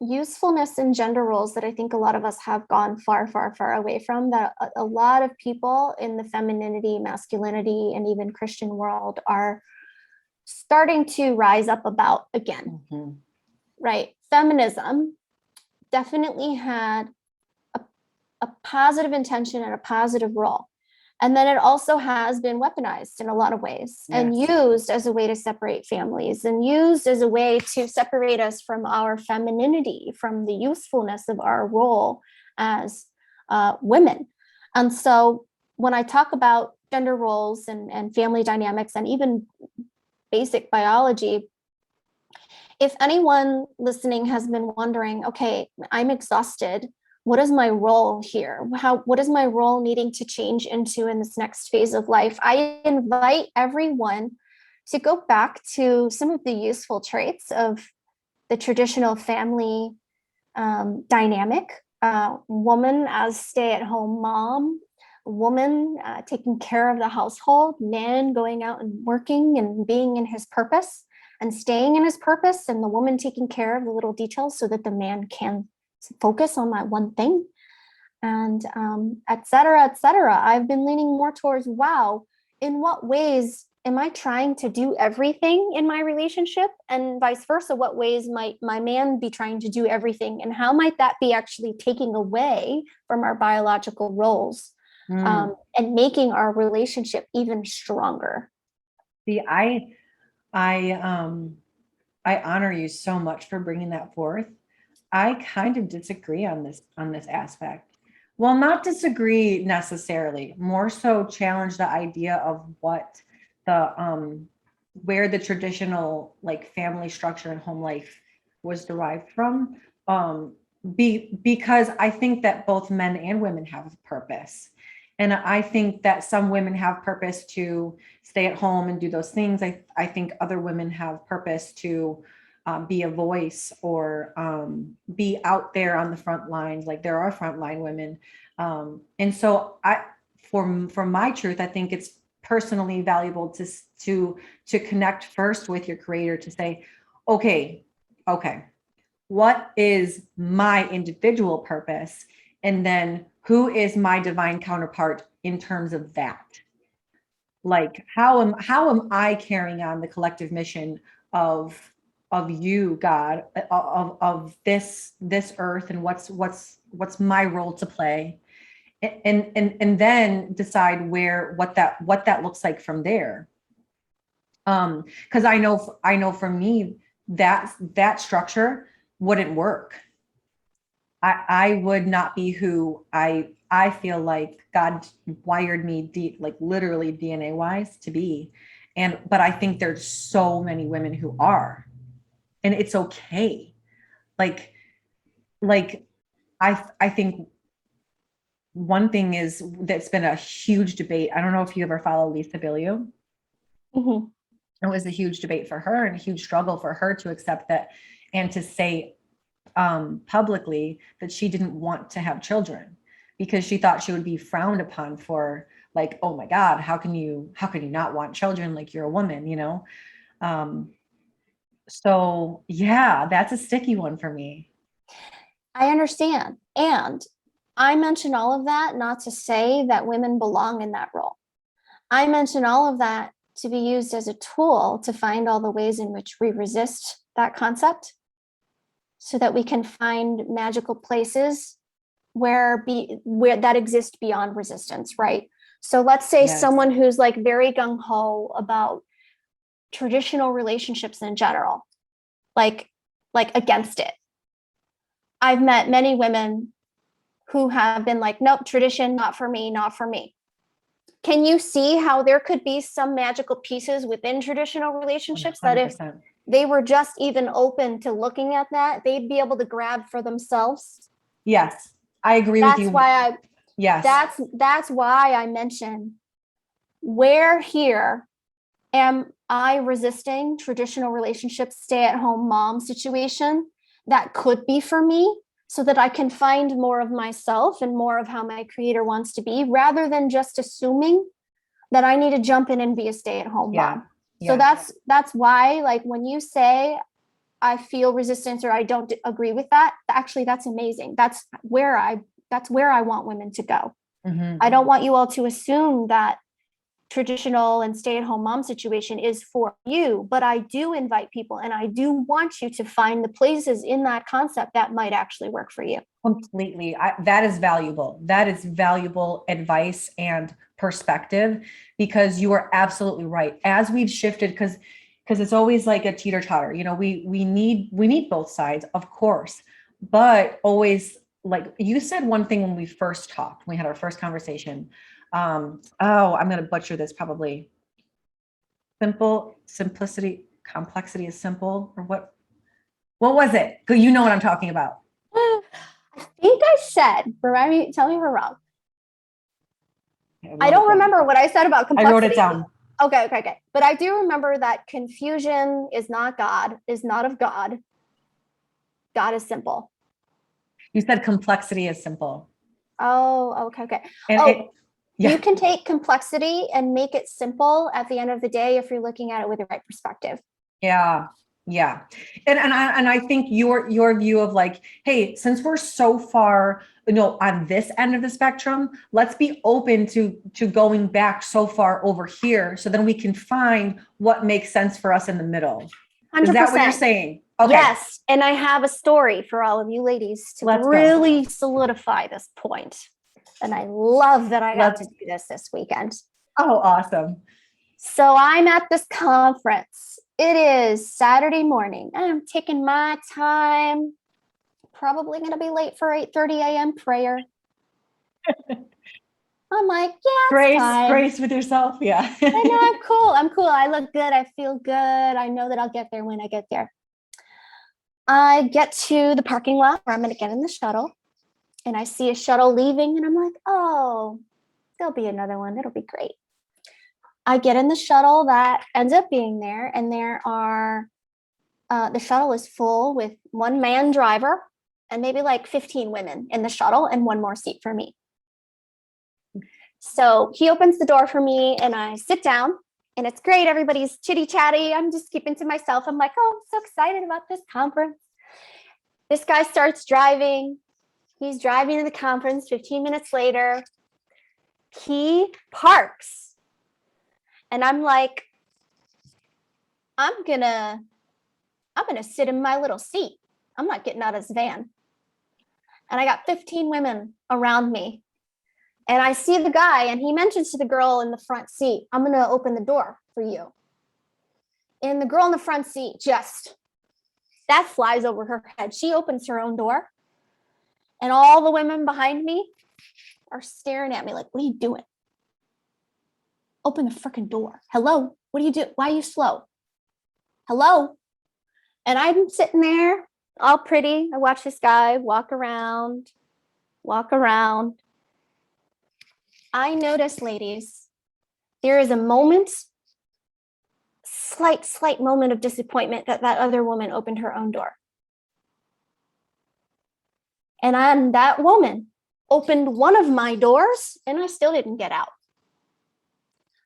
usefulness in gender roles that I think a lot of us have gone far, far, far away from, that a lot of people in the femininity, masculinity, and even Christian world are starting to rise up about again, right? Feminism definitely had a positive intention and a positive role. And then it also has been weaponized in a lot of ways and used as a way to separate families and used as a way to separate us from our femininity, from the usefulness of our role as women. And so when I talk about gender roles and family dynamics and even basic biology, if anyone listening has been wondering, okay, I'm exhausted, what is my role here? What is my role needing to change into in this next phase of life? I invite everyone to go back to some of the useful traits of the traditional family dynamic. Woman as stay-at-home mom, woman taking care of the household, man going out and working and being in his purpose and staying in his purpose, and the woman taking care of the little details so that the man can focus on that one thing, and et cetera, et cetera. I've been leaning more towards, wow, in what ways am I trying to do everything in my relationship? And vice versa, what ways might my man be trying to do everything? And how might that be actually taking away from our biological roles and making our relationship even stronger? See, I honor you so much for bringing that forth. I kind of disagree on this aspect. Well, not disagree necessarily, more so challenge the idea of what the where the traditional like family structure and home life was derived from. Because I think that both men and women have a purpose. And I think that some women have purpose to stay at home and do those things. I think other women have purpose to be a voice or be out there on the front lines. Like there are frontline women. And so for my truth, I think it's personally valuable to connect first with your creator to say, okay, what is my individual purpose? And then who is my divine counterpart in terms of that? Like, how am I carrying on the collective mission of you, God, of this earth, and what's my role to play, and then decide what that looks like from there. Because I know for me that structure wouldn't work. I would not be who I feel like God wired me like literally DNA wise to be. But I think there's so many women who are, and it's okay. Like I think one thing is that's been a huge debate. I don't know if you ever follow Lisa Bilyeu. Mm-hmm. It was a huge debate for her and a huge struggle for her to accept that and to say publicly that she didn't want to have children because she thought she would be frowned upon for like, oh my God, how can you not want children? Like you're a woman, you know? So yeah, that's a sticky one for me. I understand. And I mention all of that not to say that women belong in that role. I mention all of that to be used as a tool to find all the ways in which we resist that concept so that we can find magical places where that exist beyond resistance, right? So let's say someone who's like very gung-ho about traditional relationships in general, like against it. I've met many women who have been like, nope, tradition, not for me, not for me. Can you see how there could be some magical pieces within traditional relationships 100%. That if they were just even open to looking at that, they'd be able to grab for themselves? Yes, I agree with you. That's why I mention, where here am I resisting traditional relationships, stay-at-home mom situation that could be for me, so that I can find more of myself and more of how my creator wants to be, rather than just assuming that I need to jump in and be a stay-at-home mom. So that's why, like, when you say I feel resistance or I don't agree with that, actually that's amazing. That's where I want women to go. Mm-hmm. I don't want you all to assume that traditional and stay-at-home mom situation is for you, but I do invite people and I do want you to find the places in that concept that might actually work for you. Completely. That is valuable. That is valuable advice and perspective, because you are absolutely right. As we've shifted, because it's always like a teeter totter, we need both sides, of course, but always, like you said one thing when we first talked, we had our first conversation. I'm going to butcher this probably. Simplicity, complexity is simple, or what was it? You know what I'm talking about. I think I said, tell me if we're wrong. I don't remember what I said about complexity. I wrote it down. Okay. But I do remember that confusion is not God, is not of God. God is simple. You said complexity is simple. Oh, okay. And you can take complexity and make it simple at the end of the day if you're looking at it with the right perspective. Yeah. And I think your view of like, hey, since we're so far, on this end of the spectrum, let's be open to going back so far over here, so then we can find what makes sense for us in the middle. 100%. Is that what you're saying? Okay. Yes. And I have a story for all of you ladies to really solidify this point. And I love that I got to do this weekend. Oh, awesome. So I'm at this conference. It is Saturday morning and I'm taking my time. Probably going to be late for 8:30 a.m. prayer. I'm like, yeah, grace with yourself. Yeah. I know, I'm cool. I look good. I feel good. I know that I'll get there when I get there. I get to the parking lot where I'm going to get in the shuttle, and I see a shuttle leaving, and I'm like, oh, there'll be another one. It'll be great. I get in the shuttle that ends up being there, and there are, the shuttle is full with one man driver and maybe like 15 women in the shuttle and one more seat for me. So he opens the door for me and I sit down and it's great. Everybody's chitty chatty. I'm just keeping to myself. I'm like, oh, I'm so excited about this conference. This guy starts driving. He's driving to the conference. 15 minutes later, he parks. And I'm like, I'm gonna sit in my little seat. I'm not getting out of this van. And I got 15 women around me. And I see the guy and he mentions to the girl in the front seat, I'm going to open the door for you. And the girl in the front seat that flies over her head. She opens her own door. And all the women behind me are staring at me like, what are you doing? Open the freaking door. Hello? What do you do? Why are you slow? Hello? And I'm sitting there all pretty. I watch this guy walk around. I notice, ladies, there is a moment, slight moment of disappointment that other woman opened her own door. And that woman opened one of my doors and I still didn't get out.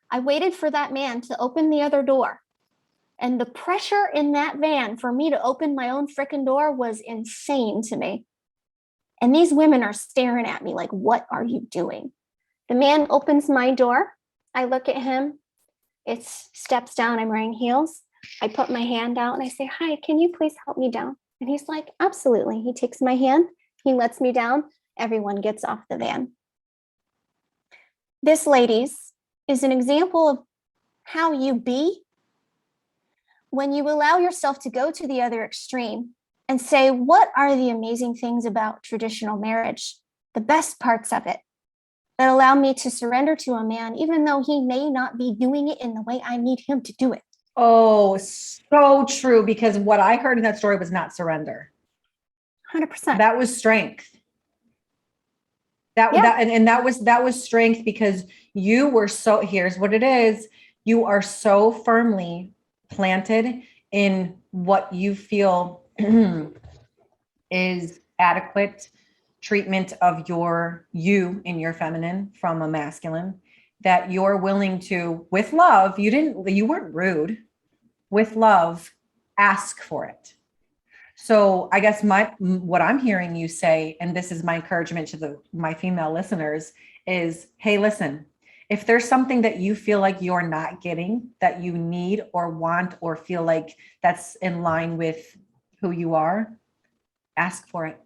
I waited for that man to open the other door. And the pressure in that van for me to open my own freaking door was insane to me. And these women are staring at me like, what are you doing? The man opens my door. I look at him. It steps down. I'm wearing heels. I put my hand out and I say, hi, can you please help me down? And he's like, absolutely. He takes my hand. He lets me down. Everyone gets off the van. This, ladies, is an example of how you be when you allow yourself to go to the other extreme and say, what are the amazing things about traditional marriage, the best parts of it that allow me to surrender to a man, even though he may not be doing it in the way I need him to do it? Oh, so true. Because what I heard in that story was not surrender. 100%. That was strength. That was strength, because you were so, here's what it is. You are so firmly planted in what you feel is adequate treatment of you in your feminine from a masculine, that you're willing to, with love, you weren't rude, with love, ask for it. So I guess what I'm hearing you say, and this is my encouragement to my female listeners, is, hey, listen, if there's something that you feel like you're not getting, that you need or want, or feel like that's in line with who you are, ask for it.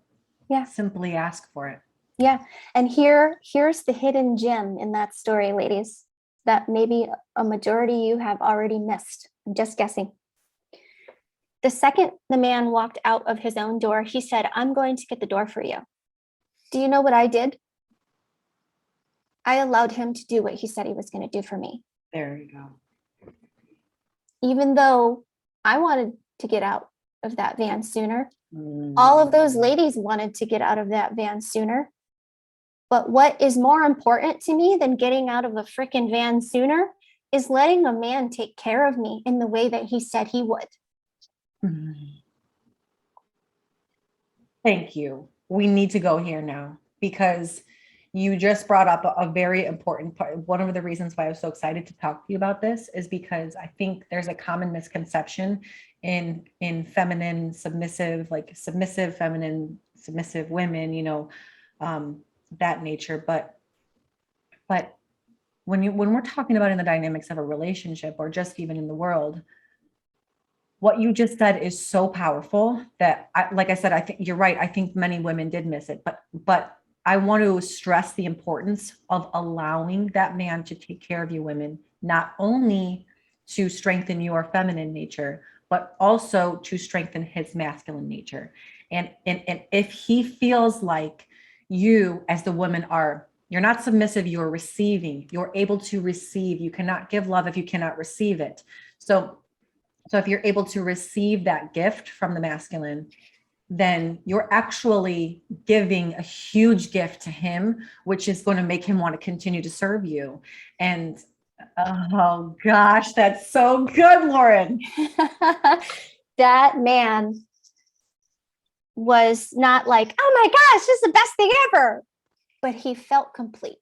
Yeah. Simply ask for it. Yeah. And here's the hidden gem in that story, ladies, that maybe a majority you have already missed. I'm just guessing. The second the man walked out of his own door, he said, I'm going to get the door for you. Do you know what I did? I allowed him to do what he said he was going to do for me. There you go. Even though I wanted to get out of that van sooner, all of those ladies wanted to get out of that van sooner. But what is more important to me than getting out of the freaking van sooner is letting a man take care of me in the way that he said he would. Thank you. We need to go here now, because you just brought up a very important part. One of the reasons why I was so excited to talk to you about this is because I think there's a common misconception in feminine, submissive, like submissive, feminine, submissive women, you know, that nature. But when we're talking about in the dynamics of a relationship, or just even in the world, what you just said is so powerful that like I said, I think you're right. I think many women did miss it, but I want to stress the importance of allowing that man to take care of you women, not only to strengthen your feminine nature, but also to strengthen his masculine nature. And if he feels like you as the woman you're not submissive, you're receiving, you're able to receive. You cannot give love if you cannot receive it. So if you're able to receive that gift from the masculine, then you're actually giving a huge gift to him, which is going to make him want to continue to serve you. And oh gosh, that's so good, Lauren. That man was not like, oh my gosh, this is the best thing ever. But he felt complete.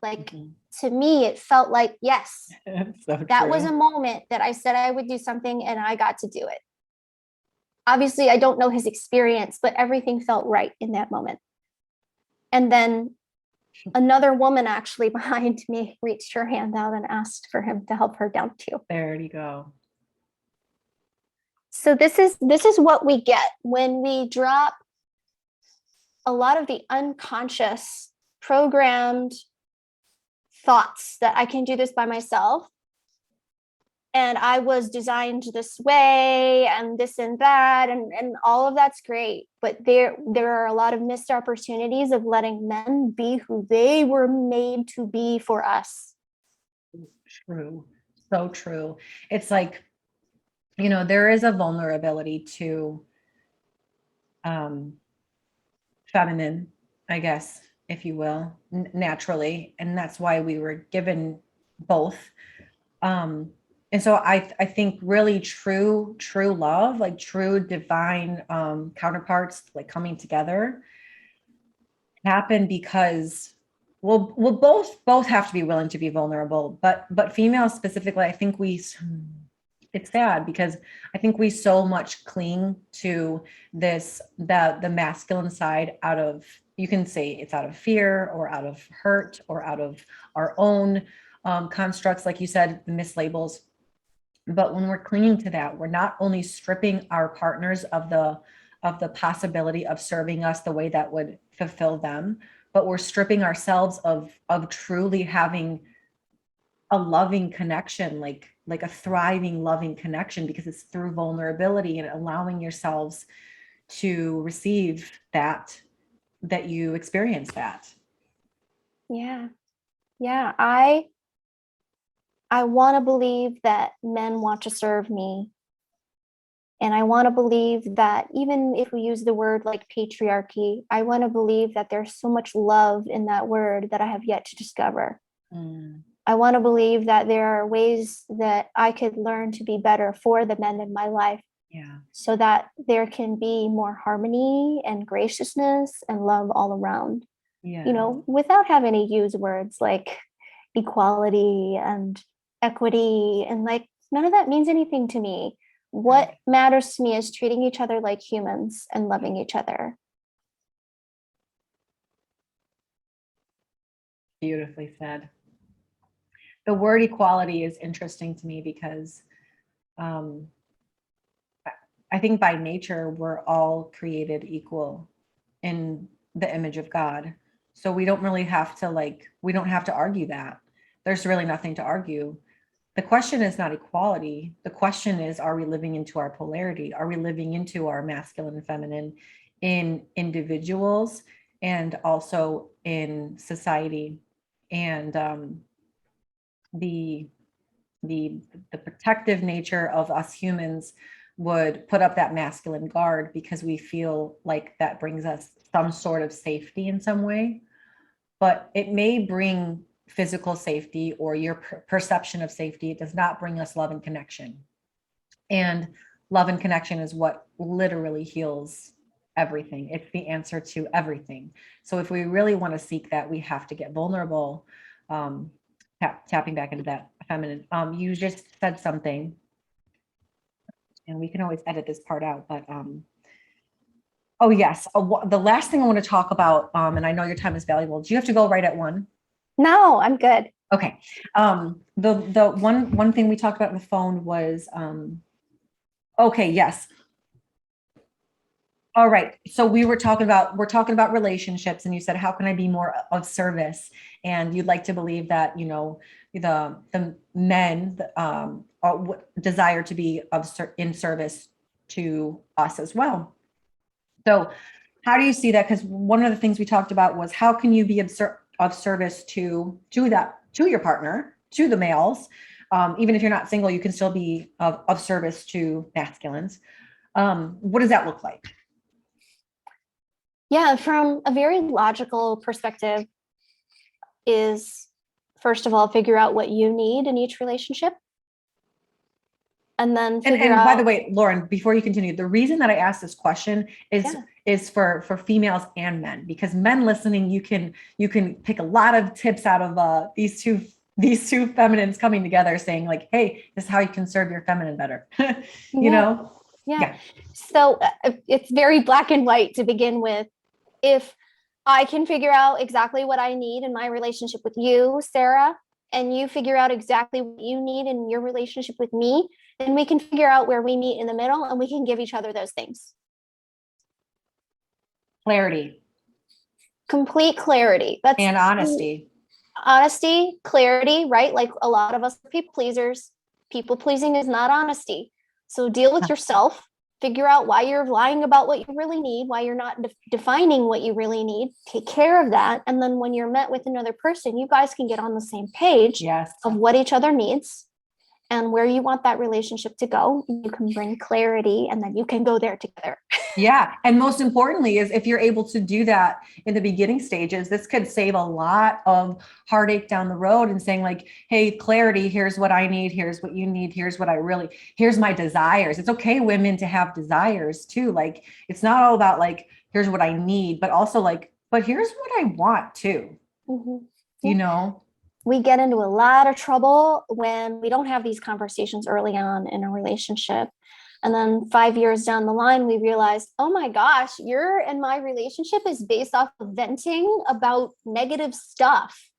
Like, to me, it felt like, yes, that was a moment that I said I would do something and I got to do it. Obviously, I don't know his experience, but everything felt right in that moment. And then another woman actually behind me reached her hand out and asked for him to help her down too. There you go. So this is what we get when we drop a lot of the unconscious programmed thoughts that I can do this by myself, and I was designed this way, and this and that, and all of that's great, but there are a lot of missed opportunities of letting men be who they were made to be for us. True. So true. It's like, you know, there is a vulnerability to feminine, I guess, if you will, naturally. And that's why we were given both. And so I think really true love, like true divine counterparts, like coming together, happen because we'll both have to be willing to be vulnerable, but females specifically, I think it's sad because I think we so much cling to the masculine side out of, you can say it's out of fear or out of hurt or out of our own constructs, like you said, the mislabels. But when we're clinging to that, we're not only stripping our partners of the possibility of serving us the way that would fulfill them, but we're stripping ourselves of truly having a loving connection, like a thriving, loving connection, because it's through vulnerability and allowing yourselves to receive that you experience that. Yeah. I want to believe that men want to serve me. And I want to believe that even if we use the word like patriarchy, I want to believe that there's so much love in that word that I have yet to discover. I want to believe that there are ways that I could learn to be better for the men in my life. Yeah. So that there can be more harmony and graciousness and love all around. Yeah. You know, without having to use words like equality and equity, and like none of that means anything to me. What matters to me is treating each other like humans and loving each other. Beautifully said. The word equality is interesting to me because I think by nature, we're all created equal in the image of God. So we don't really have to we don't have to argue that. There's really nothing to argue. The question is not equality. The question is, are we living into our polarity? Are we living into our masculine and feminine in individuals and also in society? And the protective nature of us humans would put up that masculine guard because we feel like that brings us some sort of safety in some way, but it may bring physical safety or your perception of safety. It does not bring us love and connection. And love and connection is what literally heals everything. It's the answer to everything. So if we really want to seek that, we have to get vulnerable. Tapping back into that feminine. You just said something, and we can always edit this part out, but oh yes, the last thing I want to talk about, and I know your time is valuable. Do you have to go right at 1? No, I'm good. Okay. The one thing we talked about on the phone was okay, yes. All right. So we're talking about relationships, and you said, how can I be more of service? And you'd like to believe that, the men desire to be in service to us as well. So how do you see that? Because one of the things we talked about was, how can you be of service to your partner, to the males? Even if you're not single, you can still be of service to masculines. What does that look like? Yeah, from a very logical perspective is, first of all, figure out what you need in each relationship. And then figure out. By the way, Lauren, before you continue, the reason that I asked this question is for females and men, because men listening, you can pick a lot of tips out of these two feminines coming together saying like, hey, this is how you can serve your feminine better. you know? Yeah. So it's very black and white to begin with. If I can figure out exactly what I need in my relationship with you, Sarah, and you figure out exactly what you need in your relationship with me, then we can figure out where we meet in the middle, and we can give each other those things. Clarity. Complete clarity. And honesty. Honesty, clarity, right? Like a lot of us are people pleasers. People pleasing is not honesty. So deal with yourself. Figure out why you're lying about what you really need, why you're not defining what you really need. Take care of that. And then when you're met with another person, you guys can get on the same page of what each other needs and where you want that relationship to go. You can bring clarity, and then you can go there together. Yeah. And most importantly is, if you're able to do that in the beginning stages, this could save a lot of heartache down the road, and saying like, hey, clarity, here's what I need. Here's what you need. Here's my desires. It's okay, women, to have desires too. Like, it's not all about like, here's what I need, but also like, but here's what I want too. Mm-hmm. We get into a lot of trouble when we don't have these conversations early on in a relationship. And then 5 years down the line, we realized, oh my gosh, your and my relationship is based off of venting about negative stuff.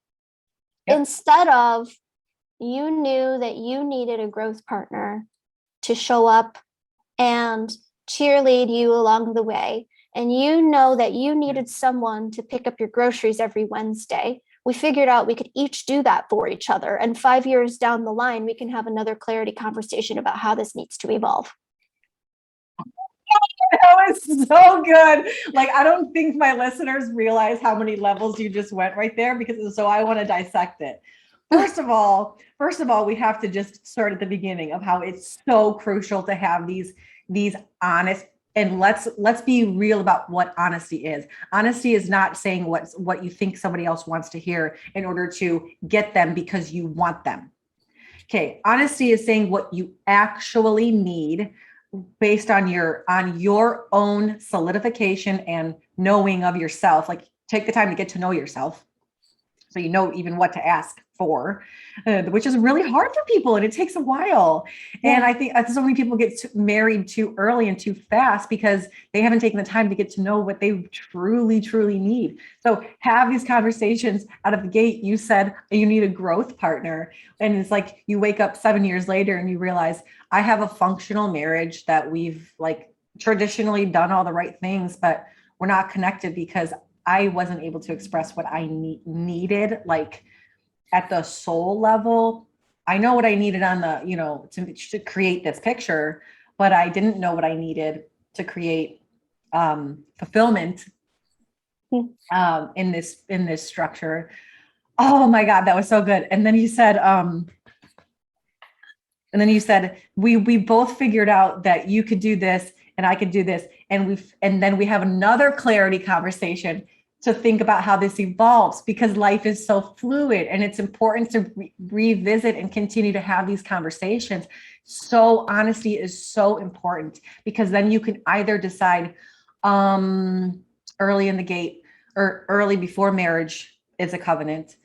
Yep. Instead of, you knew that you needed a growth partner to show up and cheerlead you along the way. And you know that you needed someone to pick up your groceries every Wednesday. We figured out we could each do that for each other. And 5 years down the line, we can have another clarity conversation about how this needs to evolve. That was so good. Like, I don't think my listeners realize how many levels you just went right there, so I want to dissect it. First of all, we have to just start at the beginning of how it's so crucial to have these honest, and let's be real about what honesty is. Honesty is not saying what you think somebody else wants to hear in order to get them because you want them. Okay, honesty is saying what you actually need based on your own solidification and knowing of yourself. Like, take the time to get to know yourself so you know even what to ask 4, which is really hard for people, and it takes a while. Yeah. And I think so many people get married too early and too fast because they haven't taken the time to get to know what they truly, truly need. So have these conversations out of the gate. You said you need a growth partner. And it's like you wake up 7 years later and you realize I have a functional marriage that we've like traditionally done all the right things, but we're not connected because I wasn't able to express what I needed, like at the soul level. I know what I needed on the, to create this picture, but I didn't know what I needed to create fulfillment in this structure. Oh my God, that was so good. And then you said, we both figured out that you could do this and I could do this. And then we have another clarity conversation to think about how this evolves, because life is so fluid and it's important to revisit and continue to have these conversations. So honesty is so important, because then you can either decide early in the gate or early before marriage is a covenant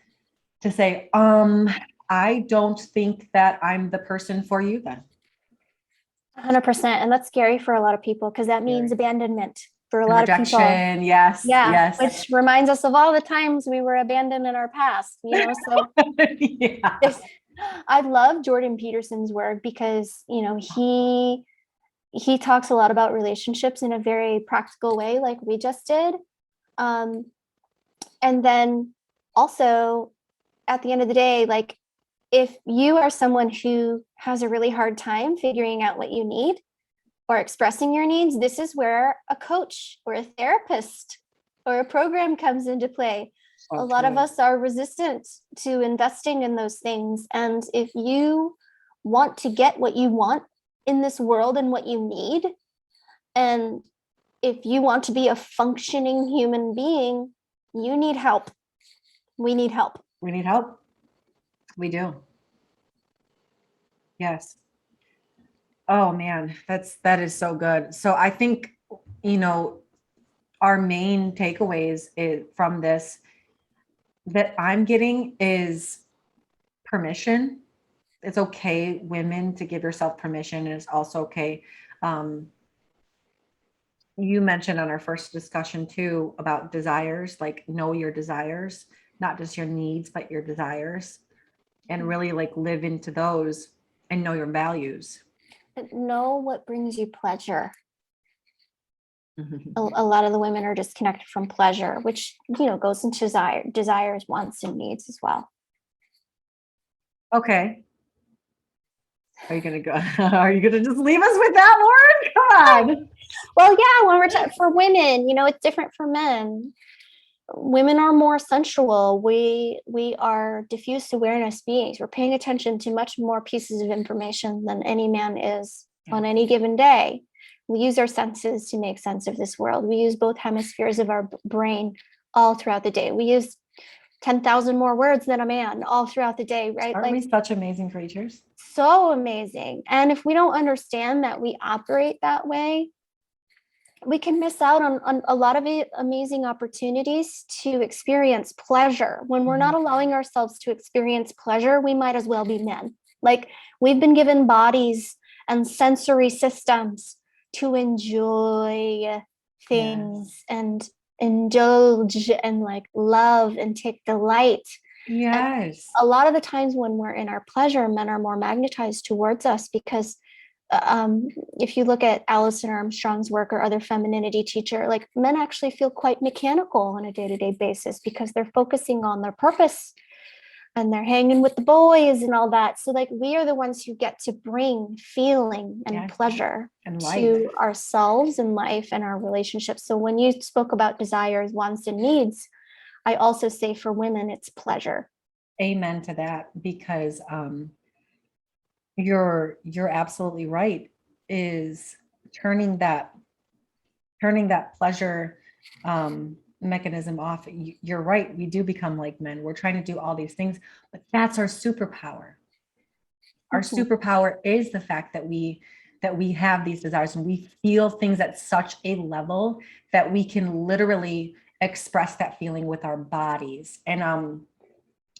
to say, I don't think that I'm the person for you then. 100%. And that's scary for a lot of people, because that means abandonment for a lot of people. Rejection, yes. Yeah, yes. which reminds us of all the times we were abandoned in our past, so Yeah. I love Jordan Peterson's work because, he talks a lot about relationships in a very practical way, like we just did. And then also at the end of the day, like, if you are someone who has a really hard time figuring out what you need or expressing your needs, this is where a coach or a therapist or a program comes into play. Okay. A lot of us are resistant to investing in those things. And if you want to get what you want in this world and what you need, and if you want to be a functioning human being, you need help. We need help. We need help. We do. Yes. Oh man, that is so good. So I think, our main takeaways from this that I'm getting is permission. It's okay, women, to give yourself permission. And it's also okay. You mentioned on our first discussion too about desires, like know your desires, not just your needs, but your desires, and really like live into those and know your values. Know what brings you pleasure. Mm-hmm. A lot of the women are disconnected from pleasure, which, goes into desires, wants, and needs as well. Okay. Are you going to just leave us with that, Lauren? Come on. Well, yeah, when we're for women, it's different for men. Women are more sensual. We are diffused awareness beings. We're paying attention to much more pieces of information than any man is on any given day. We use our senses to make sense of this world. We use both hemispheres of our brain all throughout the day. We use 10,000 more words than a man all throughout the day, right? Aren't we such amazing creatures? So amazing. And if we don't understand that we operate that way, we can miss out on a lot of amazing opportunities to experience pleasure. When we're not allowing ourselves to experience pleasure, we might as well be men. Like, we've been given bodies and sensory systems to enjoy things and indulge and like love and take delight. Yes. And a lot of the times when we're in our pleasure, men are more magnetized towards us, because if you look at Alison Armstrong's work or other femininity teacher, like, men actually feel quite mechanical on a day-to-day basis because they're focusing on their purpose and they're hanging with the boys and all that. So like, we are the ones who get to bring feeling and pleasure and to ourselves and life and our relationships. So when you spoke about desires, wants, and needs, I also say for women, it's pleasure. Amen to that, because you're absolutely right, is turning that pleasure mechanism off. You're right, we do become like men. We're trying to do all these things, but that's our superpower. Our superpower is the fact that we have these desires and we feel things at such a level that we can literally express that feeling with our bodies. And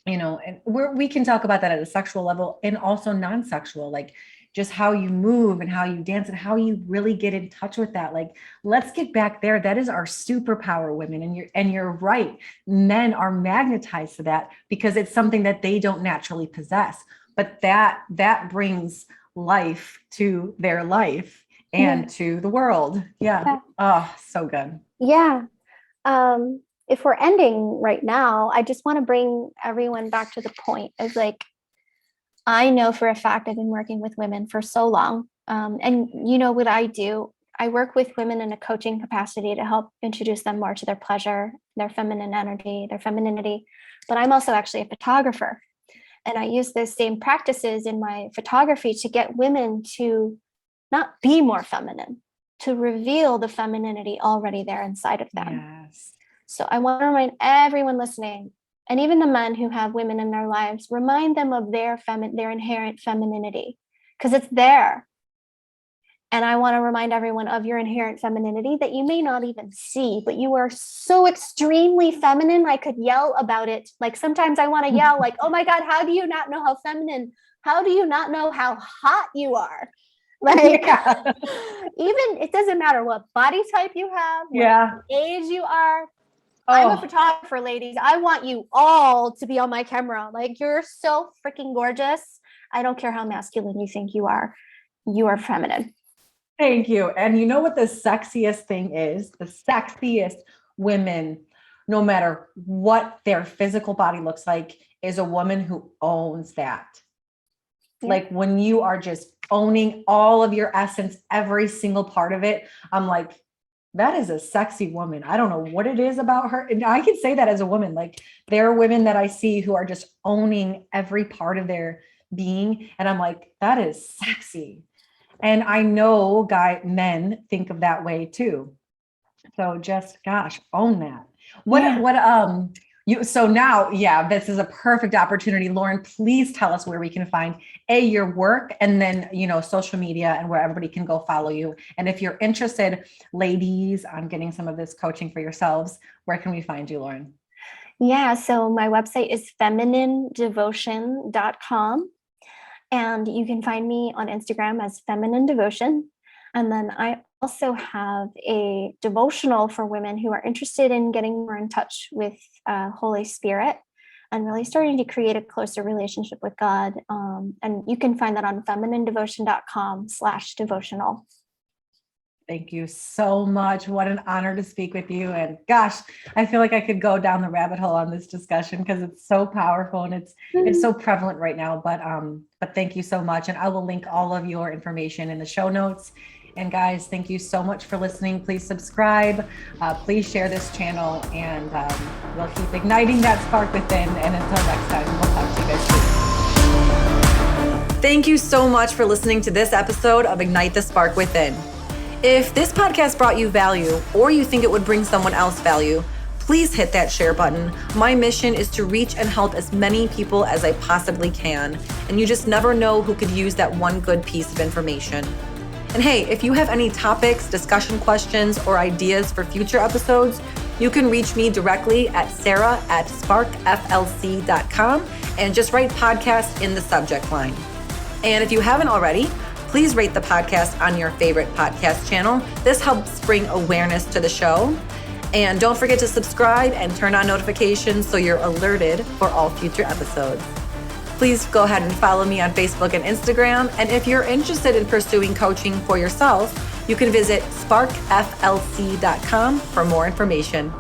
and we can talk about that at a sexual level and also non-sexual, like just how you move and how you dance and how you really get in touch with that. Like, let's get back there. That is our superpower, women. And you're right. Men are magnetized to that because it's something that they don't naturally possess, but that brings life to their life and to the world. Yeah. Oh, so good. Yeah. If we're ending right now, I just want to bring everyone back to the point of like, I know for a fact I've been working with women for so long. And you know what I do? I work with women in a coaching capacity to help introduce them more to their pleasure, their feminine energy, their femininity. But I'm also actually a photographer. And I use those same practices in my photography to get women to not be more feminine, to reveal the femininity already there inside of them. Yes. So I want to remind everyone listening, and even the men who have women in their lives, remind them of their inherent femininity, because it's there. And I want to remind everyone of your inherent femininity that you may not even see, but you are so extremely feminine. I could yell about it. Like sometimes I want to yell like, oh my God, how do you not know how feminine? How do you not know how hot you are? Like, even it doesn't matter what body type you have, what age you are. I'm a photographer, ladies. I want you all to be on my camera. Like, you're so freaking gorgeous. I don't care how masculine you think you are. You are feminine. Thank you. And you know what the sexiest thing is? The sexiest women, no matter what their physical body looks like, is a woman who owns that. Yeah. Like when you are just owning all of your essence, every single part of it, I'm like, that is a sexy woman. I don't know what it is about her. And I can say that as a woman. Like, there are women that I see who are just owning every part of their being. And I'm like, that is sexy. And I know men think of that way too. So just, gosh, own that. So now, this is a perfect opportunity. Lauren, please tell us where we can find your work, and then, social media and where everybody can go follow you. And if you're interested, ladies, on getting some of this coaching for yourselves, where can we find you, Lauren? Yeah. So my website is femininedevotion.com. And you can find me on Instagram as Feminine Devotion. And then I also have a devotional for women who are interested in getting more in touch with Holy Spirit and really starting to create a closer relationship with God. And you can find that on femininedevotion.com/devotional. Thank you so much. What an honor to speak with you. And gosh, I feel like I could go down the rabbit hole on this discussion because it's so powerful and it's so prevalent right now. But thank you so much. And I will link all of your information in the show notes. And guys, thank you so much for listening. Please subscribe. Please share this channel, and we'll keep igniting that spark within. And until next time, we'll talk to you guys soon. Thank you so much for listening to this episode of Ignite the Spark Within. If this podcast brought you value, or you think it would bring someone else value, please hit that share button. My mission is to reach and help as many people as I possibly can. And you just never know who could use that one good piece of information. And hey, if you have any topics, discussion questions, or ideas for future episodes, you can reach me directly at sarah@sparkflc.com and just write podcast in the subject line. And if you haven't already, please rate the podcast on your favorite podcast channel. This helps bring awareness to the show. And don't forget to subscribe and turn on notifications so you're alerted for all future episodes. Please go ahead and follow me on Facebook and Instagram. And if you're interested in pursuing coaching for yourself, you can visit sparkflc.com for more information.